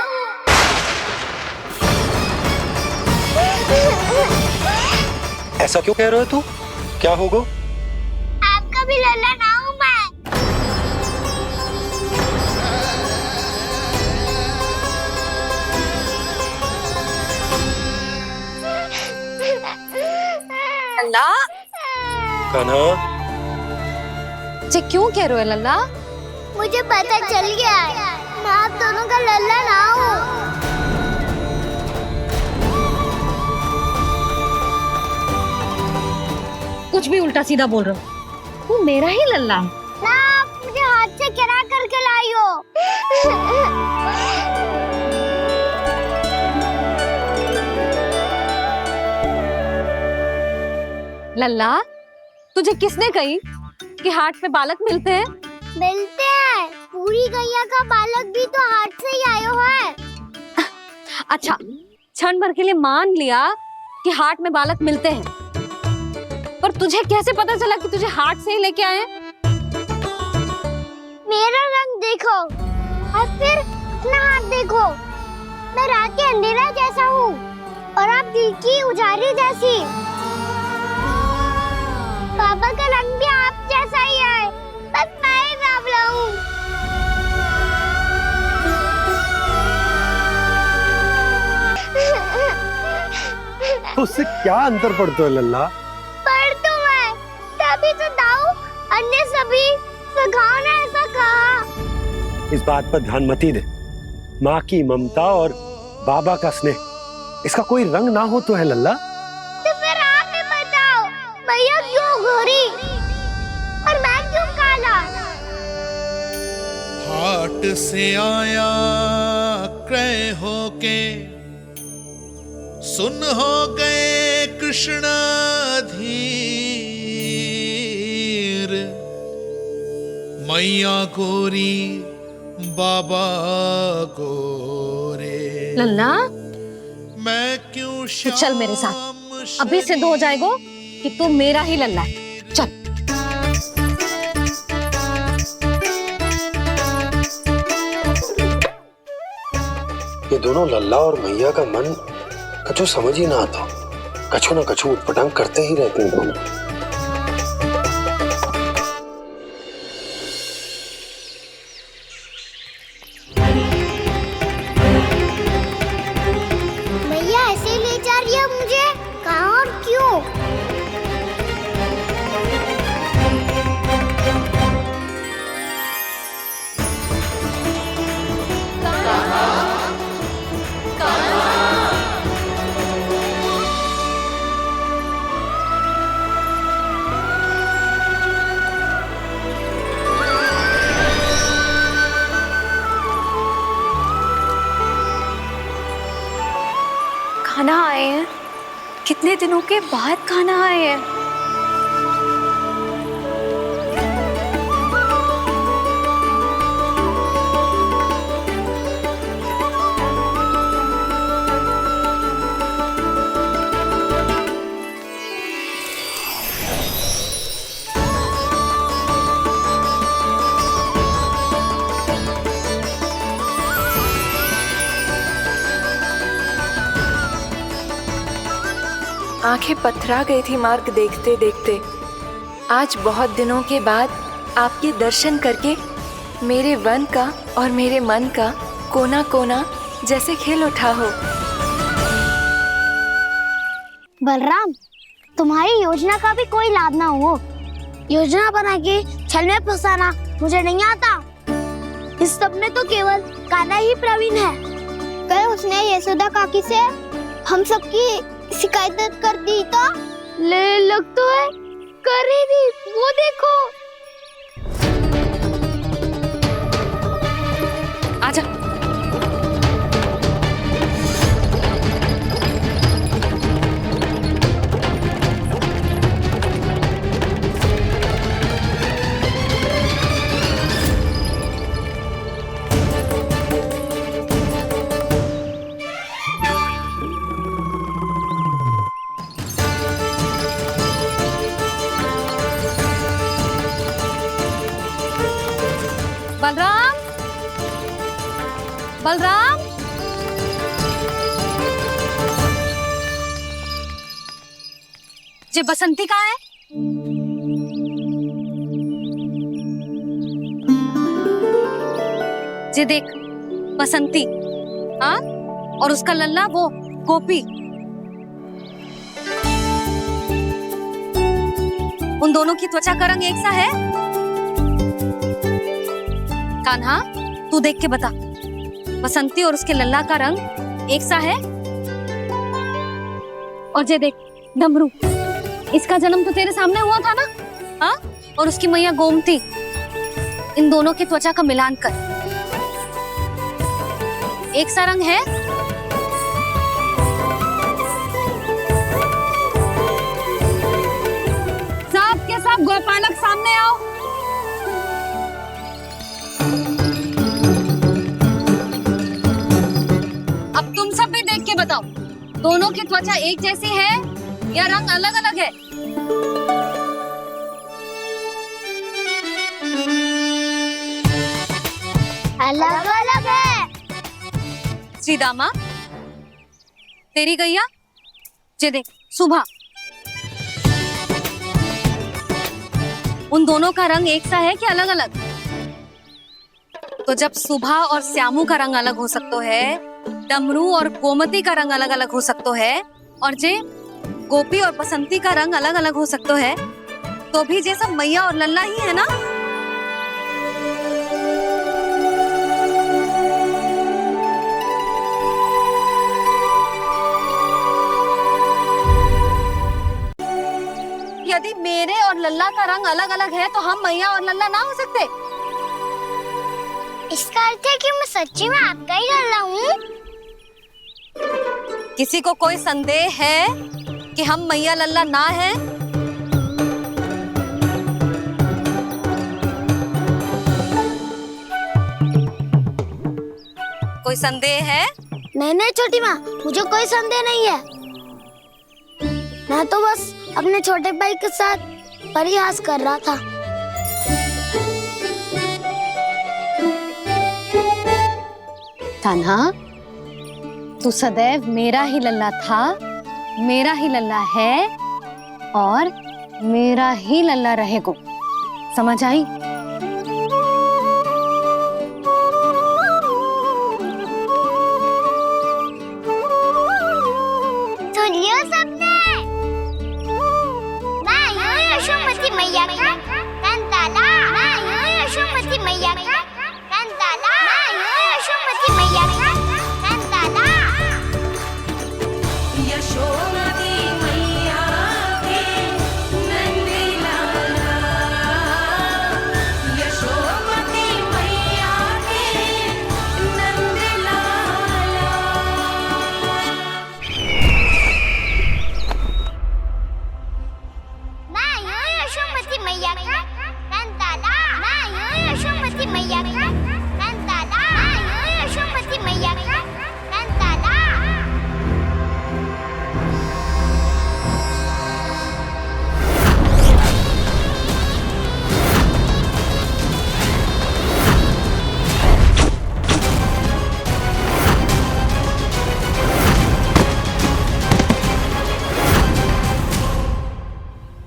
ऐसा क्यों कह रहे हो तू? क्या होगा? आपका भी लल्ला ना हूँ मैं। लल्ला, कान्हा, ये क्यों कह रहे हो लल्ला? मुझे पता चल गया है, मैं आप दोनों का लल्ला ना हूँ। कुछ भी उल्टा सीधा बोल रहे हो, तू मेरा ही लल्ला है। ना, आप मुझे हाथ से गिरा करके लाई हो। लल्ला, तुझे किसने कही कि हाट में बालक मिलते हैं? मिलते हैं, पूरी गैया का बालक भी तो हाट से ही आयो है। अच्छा, क्षण भर के लिए मान लिया कि हाट में बालक मिलते हैं, पर तुझे कैसे पता चला कि तुझे हाट से ही लेके आए? मेरा रंग देखो और फिर अपना हाथ देखो। मैं रात के अंधेरा जैसा हूँ और आप दिल की उजारी जैसी। पापा का रंग भी आप जैसा ही है, बस मैं ही बावला हूँ। तो उससे क्या अंतर पड़ता है लल्ला? पर तो मैं तभी तो दाऊ अन्य सभी सखाओ ने ऐसा कहा। इस बात पर ध्यान मत ही दे। माँ की ममता और बाबा का स्नेह, इसका कोई रंग ना हो तो है लल्ला? तो फिर आप ही बताओ, भैया क्यों गोरी और मैं क्यों काला? हाट से आया क्रय होके, सुन हो गए कृष्ण धीर। मैया गोरी बाबा गोरे। लल्ला, मैं क्यों तो चल मेरे साथ, अभी सिद्ध हो जाएगा कि तू मेरा ही लल्ला है। चल। ये दोनों लल्ला और मैया का मन कछु समझ ही ना आता, कछु ना कछु उटपटांग करते ही रहते हैं दोनों। भैया ऐसे ले जा रही है मुझे, कहाँ और क्यों? खाना आए हैं, कितने दिनों के बाद खाना आए हैं। आंखें पथरा गई थी मार्ग देखते देखते। आज बहुत दिनों के बाद आपके दर्शन करके मेरे वन का और मेरे मन का कोना कोना जैसे खिल उठा हो। बलराम, तुम्हारी योजना का भी कोई लाभ ना हो। योजना बना के छल में फंसाना मुझे नहीं आता। इस सब में तो केवल कान्हा ही प्रवीण है। कल उसने यशोदा काकी से हम सबकी शिकायत कर दी तो लग तो है कर ही दी। वो देखो। आजा। बलराम, बलराम, जे बसंती कहाँ है? जे देख बसंती, हाँ, और उसका लल्ला वो गोपी। उन दोनों की त्वचा का रंग एक सा है? कान्हा, तू देख के बता, बसंती और उसके लल्ला का रंग एक सा है? और ये देख डमरू, इसका जन्म तो तेरे सामने हुआ था ना? हाँ? और उसकी मैया गोमती, इन दोनों की त्वचा का मिलान कर, एक सा रंग है? सब के सब गोपालक सामने आओ। अब तुम सब भी देख के बताओ, दोनों की त्वचा एक जैसी है या रंग अलग अलग है? अलग अलग है। श्रीदामा, तेरी गैया, ये देख सुभा, उन दोनों का रंग एक सा है कि अलग अलग? तो जब सुभा और श्यामू का रंग अलग हो सकता है, डमरू और गोमती का रंग अलग अलग हो सकता है, और जे गोपी और बसंती का रंग अलग अलग हो सकता है, तो भी जे सब मैया और लल्ला ही है ना? यदि मेरे और लल्ला का रंग अलग अलग है तो हम मैया और लल्ला ना हो सकते? इसका अर्थ है कि मैं सच्ची में आपका ही लल्ला हूँ? किसी को कोई संदेह है कि हम मैया लल्ला ना हैं? कोई संदेह है? नहीं नहीं छोटी माँ, मुझे कोई संदेह नहीं है। मैं तो बस अपने छोटे भाई के साथ परिहास कर रहा था। कान्हा, तू सदैव मेरा ही लल्ला था, मेरा ही लल्ला है और मेरा ही लल्ला रहेगा। समझ आई? सुन लियो सबने, मैं हूँ यशोमती मैया का कंताला, मैं हूँ यशोमती मैया का कंताला, मैं हूँ यशोमती मैया का कंताला। यशोमती मैया के नंदी लाला, यशोमती मैया के नंदी लाला। मैं हूँ यशोमती मैया का कंताला, मैं हूँ यशोमती मैया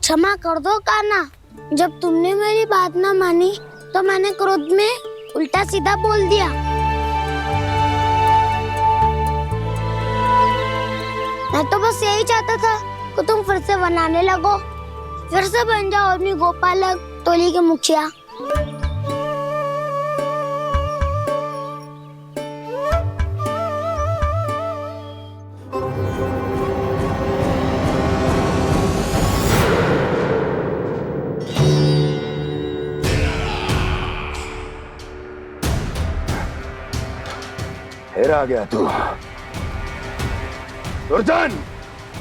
क्षमा कर दो कान्हा। जब तुमने मेरी बात ना मानी तो मैंने क्रोध में उल्टा सीधा बोल दिया। मैं तो बस यही चाहता था कि तुम फिर से बनाने लगो, फिर से बन जाओ अपनी गोपालक टोली के मुखिया। फिर आ गया तू। दुर्जन,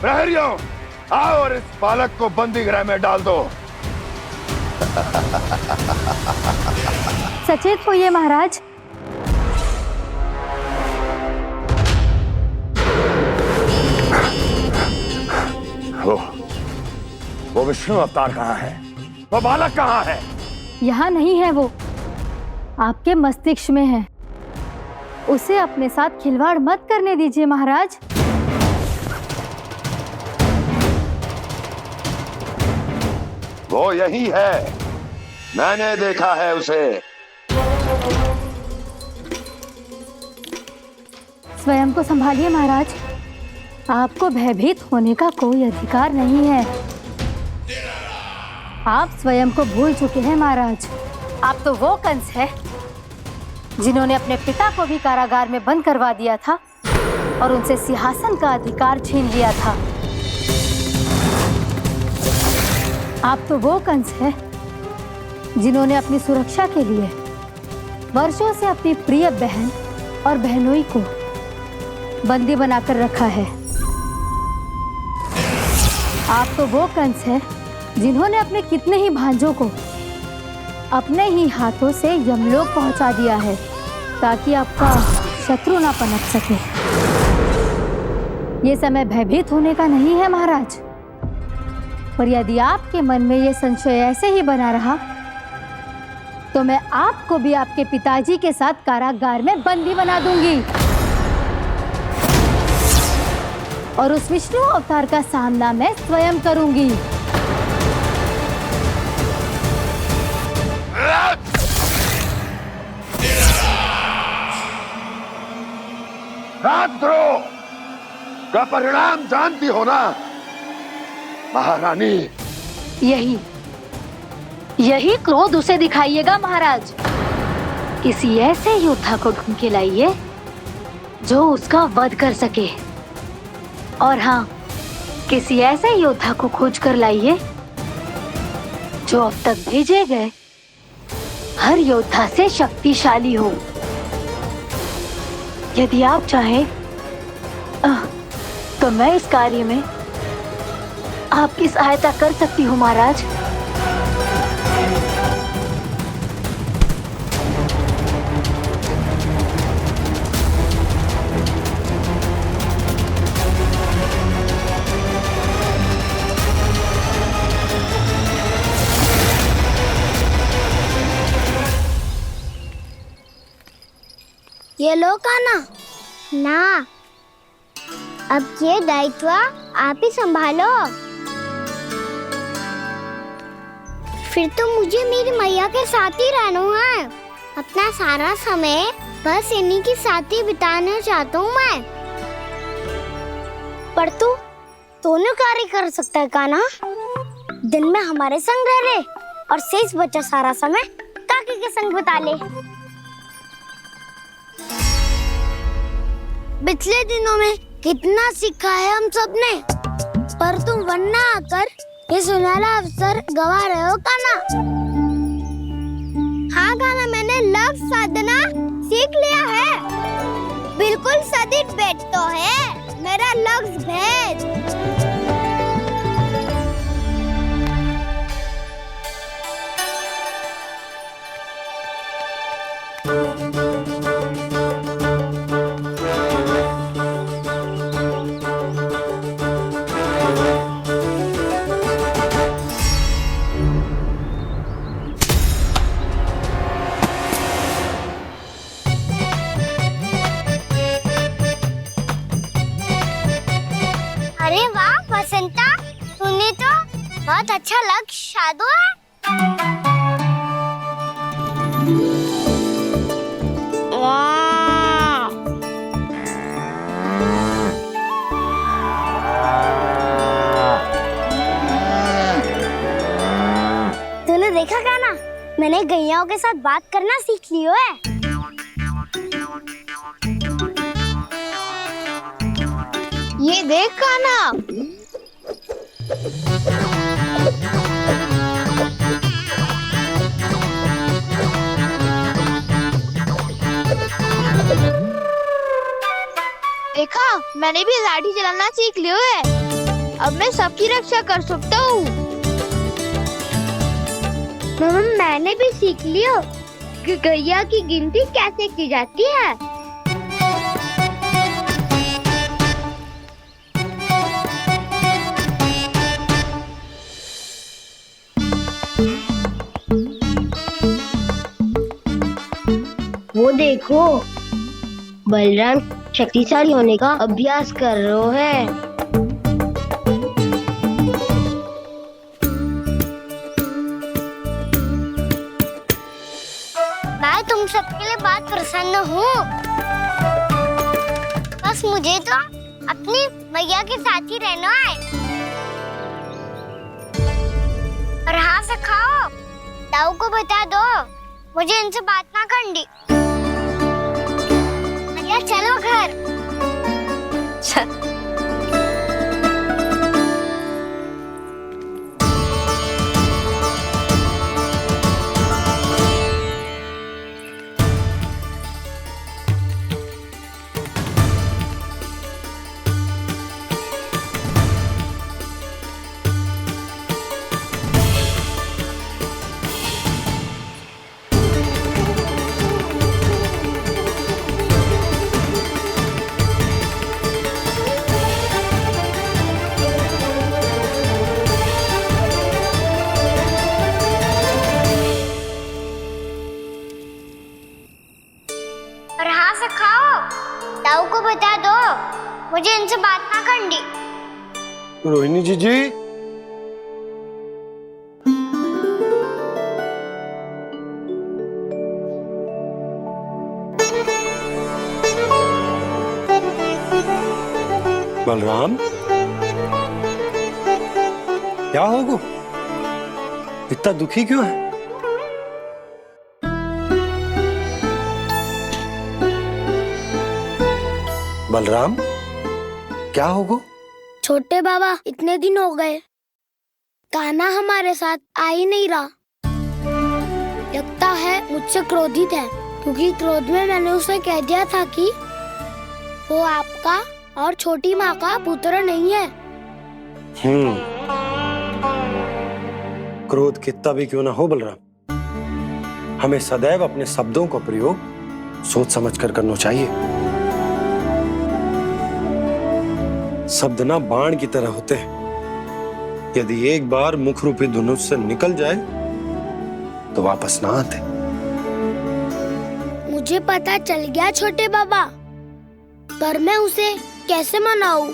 प्रहरियों, आओ और इस बालक को बंदी गृह में डाल दो। सचेत होइए महाराज। वो विष्णु अवतार कहाँ है? वो बालक कहाँ है? यहाँ नहीं है वो, आपके मस्तिष्क में है। उसे अपने साथ खिलवाड़ मत करने दीजिए महाराज। वो यही है, मैंने देखा है उसे। स्वयं को संभालिए महाराज, आपको भयभीत होने का कोई अधिकार नहीं है। आप स्वयं को भूल चुके हैं महाराज। आप तो वो कंस है जिन्होंने अपने पिता को भी कारागार में बंद करवा दिया था और उनसे सिंहासन का अधिकार छीन लिया था। आप तो वो कंस है जिन्होंने अपनी सुरक्षा के लिए वर्षों से अपनी प्रिय बहन और बहनोई को बंदी बनाकर रखा है। आप तो वो कंस है जिन्होंने अपने कितने ही भांजों को अपने ही हाथों से यमलोक पहुंचा दिया है ताकि आपका शत्रु ना पनप सके। ये समय भयभीत होने का नहीं है महाराज, पर यदि आपके मन में ये संशय ऐसे ही बना रहा तो मैं आपको भी आपके पिताजी के साथ कारागार में बंदी बना दूंगी और उस विष्णु अवतार का सामना मैं स्वयं करूंगी। राजद्रोह का परिणाम जानती हो ना महारानी? यही क्रोध उसे दिखाइएगा महाराज। किसी ऐसे योद्धा को ढूंढ के लाइए जो उसका वध कर सके, और हाँ, किसी ऐसे योद्धा को खोज कर लाइए जो अब तक भेजे गए हर योद्धा से शक्तिशाली हो। यदि आप चाहें तो मैं इस कार्य में आपकी सहायता कर सकती हूँ महाराज। ये लो कान्हा। ना, अब ये दायित्व आप ही संभालो। फिर तो मुझे मेरी मैया के साथ ही रहना है। अपना सारा समय बस इन्हीं के साथ ही बिताना चाहता हूँ मैं। पर तू दोनों कार्य कर सकता है कान्हा। दिन में हमारे संग रह ले और शेष बचा सारा समय काकी के संग बिता ले। पिछले दिनों में कितना सीखा है हम सब ने, पर तुम वरना आकर ये सुनहरा अवसर गवा रहे हो कान्हा। हाँ कान्हा, मैंने लक्ष्य साधना सीख लिया है। बिल्कुल सदित भेद तो है मेरा लक्ष्य भेद। बहुत अच्छा लग शादू है। वाह। तूने देखा काना, मैंने गैयाओं के साथ बात करना सीख लियो है। ये देख काना, देखा मैंने भी लाठी चलाना सीख लियो है। अब मैं सबकी रक्षा कर सकता हूँ। मम्मा मैंने भी सीख लियो कि गैया की गिनती कैसे की जाती है। वो देखो, बलराम शक्तिशाली होने का अभ्यास कर रहे हैं। मैं तुम सबके लिए बहुत प्रसन्न हूँ। बस मुझे तो अपनी मैया के साथ ही रहना है। और हाँ से खाओ, ताऊ को बता दो मुझे इनसे बात ना करनी। मैया चलो घर। और हाँ से खाओ, ताऊ को बता दो मुझे इनसे बात ना करनी। रोहिणी जी बलराम, क्या होगा? इतना दुखी क्यों है? बलराम, क्या होगा? छोटे बाबा, इतने दिन हो गए, कान्हा हमारे साथ आ ही नहीं रहा। लगता है मुझसे क्रोधित है, क्योंकि क्रोध में मैंने उसे कह दिया था कि वो आपका और छोटी माँ का पुत्र नहीं है। क्रोध कितना भी क्यों ना हो बलराम, हमें सदैव अपने शब्दों का प्रयोग सोच समझ कर करना चाहिए। शब्द ना बाण की तरह होते हैं, यदि एक बार मुख रूपी धनुष से निकल जाए तो वापस ना आते। मुझे पता चल गया छोटे बाबा, पर मैं उसे कैसे मनाऊं?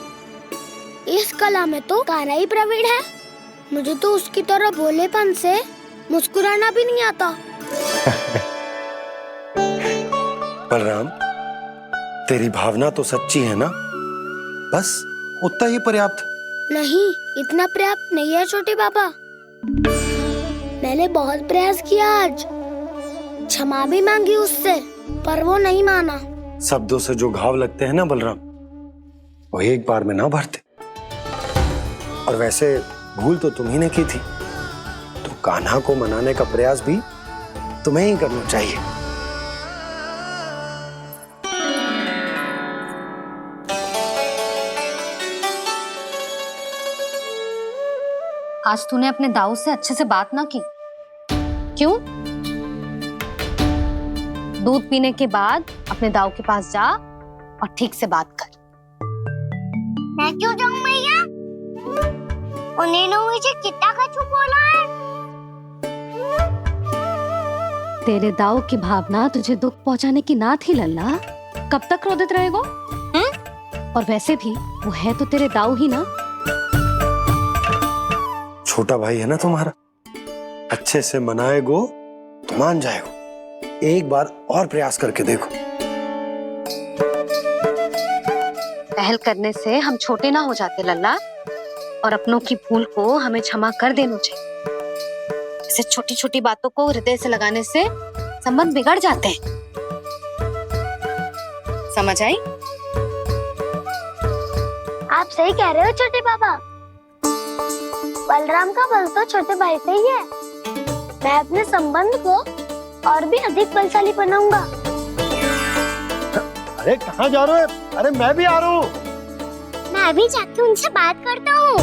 इस कला में तो कान्हा ही प्रवीण है। मुझे तो उसकी तरह भोलेपन से मुस्कुराना भी नहीं आता। बलराम, तेरी भावना तो सच्ची है ना? बस उतना ही पर्याप्त। नहीं, इतना पर्याप्त नहीं है छोटे बाबा। मैंने बहुत प्रयास किया आज, क्षमा भी मांगी उससे, पर वो नहीं माना। शब्दों से जो घाव लगते हैं ना बलराम, वो एक बार में ना भरते। और वैसे भूल तो तुम्ही ने की थी, तो कान्हा को मनाने का प्रयास भी तुम्हें ही करना चाहिए। आज तूने अपने दाऊ से अच्छे से बात ना की, क्यों? दूध पीने के बाद अपने दाऊ के पास जा और ठीक से बात कर। मैं क्यों जाऊं मैया? उन्हें मुझे कितना कछु बोला है। तेरे दाऊ की भावना तुझे दुख पहुंचाने की ना थी लल्ला। कब तक क्रोधित रहेगो? और वैसे भी वो है तो तेरे दाऊ ही ना। छोटा भाई है ना तुम्हारा, अच्छे से मनाएगो तो मान जाएगो। एक बार और प्रयास करके देखो। पहल करने से हम छोटे ना हो जाते लल्ला, और अपनों की भूल को हमें क्षमा कर देना चाहिए। ऐसे छोटी छोटी बातों को हृदय से लगाने से संबंध बिगड़ जाते हैं। समझ आई? आप सही कह रहे हो छोटे पापा। बलराम का बल तो छोटे भाई से ही है। मैं अपने संबंध को और भी अधिक बलशाली बनाऊंगा। अरे कहाँ जा रहे हो? अरे मैं भी आ रहा हूँ। मैं अभी जाके उनसे बात करता हूँ।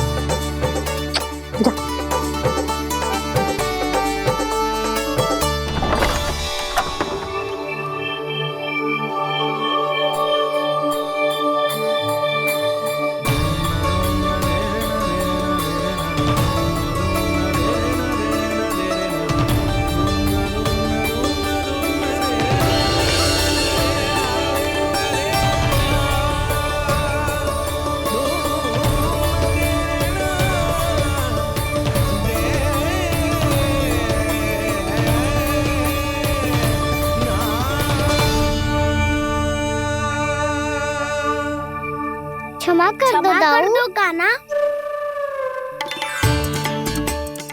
क्षमा कर दो कान्हा।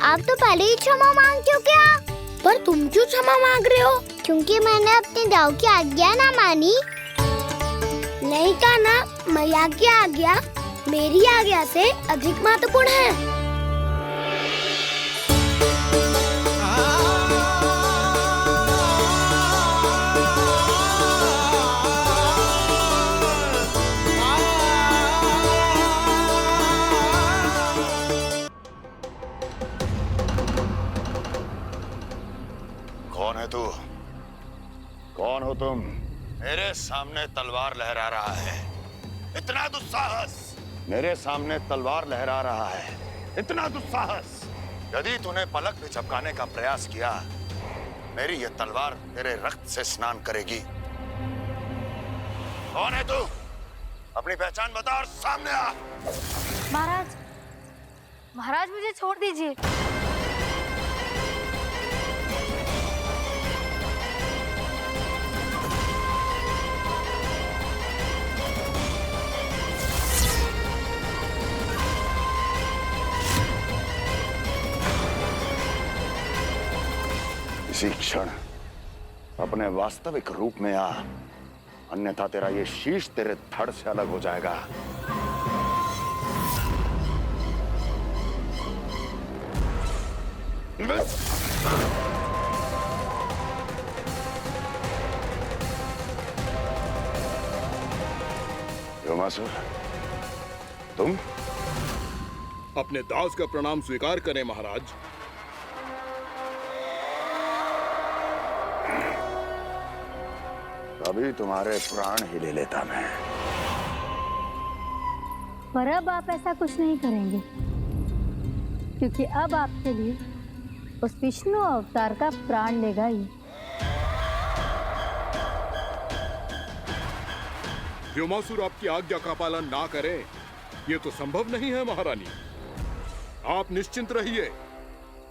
आप तो पहले ही क्षमा मांगते हो क्या? पर तुम क्यों क्षमा मांग रहे हो? क्योंकि मैंने अपने दाऊ की आज्ञा ना मानी। नहीं कान्हा, मैया की आज्ञा मेरी आज्ञा से अधिक महत्वपूर्ण है। कौन है तू? कौन हो तुम? मेरे सामने तलवार लहरा रहा है, इतना दुस्साहस! मेरे सामने तलवार लहरा रहा है, इतना दुस्साहस! यदि तूने पलक भी झपकाने का प्रयास किया, मेरी यह तलवार तेरे रक्त से स्नान करेगी। कौन है तू? अपनी पहचान बता और सामने आ। महाराज, महाराज मुझे छोड़ दीजिए। इसी क्षण अपने वास्तविक रूप में आ, अन्यथा तेरा ये शीश तेरे धड़ से अलग हो जाएगा। योमासुर, तुम? अपने दास का प्रणाम स्वीकार करें महाराज। अभी तुम्हारे प्राण ही ले लेता मैं। पर अब आप ऐसा कुछ नहीं करेंगे, क्योंकि अब आपके लिए उस विष्णु अवतार का प्राण लेगा ही। व्योमासुर आपकी आज्ञा का पालन ना करे, ये तो संभव नहीं है महारानी। आप निश्चिंत रहिए,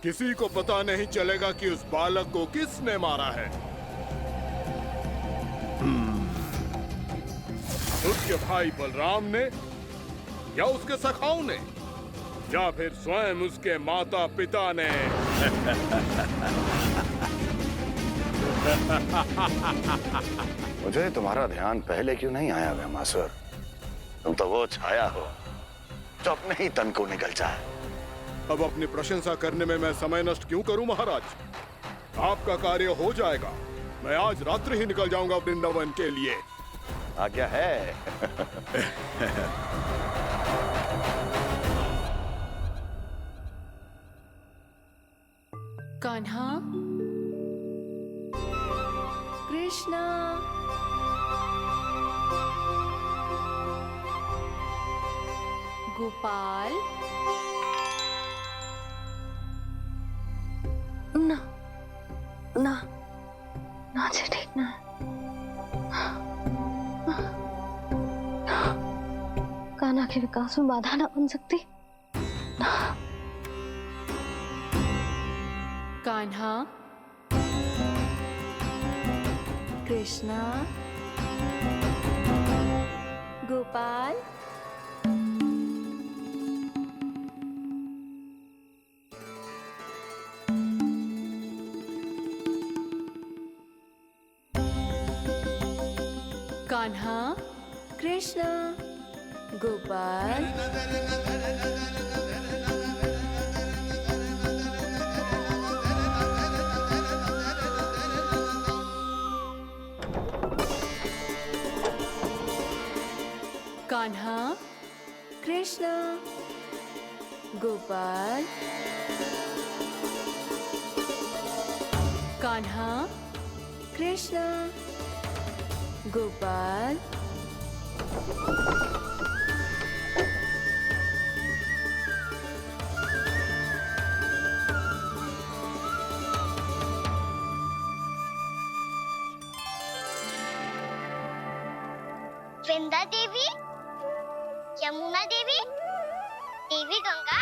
किसी को पता नहीं चलेगा कि उस बालक को किसने मारा है। उसके भाई बलराम ने, या उसके सखाओं ने, या फिर स्वयं उसके माता पिता ने। मुझे तुम्हारा ध्यान पहले क्यों नहीं आया व्योमासुर? तुम तो वो छाया हो जो अपने ही तन को निकल जाए। अब अपनी प्रशंसा करने में मैं समय नष्ट क्यों करूं महाराज? आपका कार्य हो जाएगा। मैं आज रात्रि ही निकल जाऊंगा वृंदावन के लिए। आज्ञा है। कान्हा, कृष्णा, गोपाल, ना ना ना जी, ठीक ना। कान्हा के विकास में बाधा ना बन सकती। कान्हा, कृष्णा, गोपाल, कान्हा, कृष्णा, गोपाल, कान्हा, कृष्णा, गोपाल, कान्हा, कृष्णा, गोपाल, वृंदा देवी, यमुना देवी, देवी गंगा,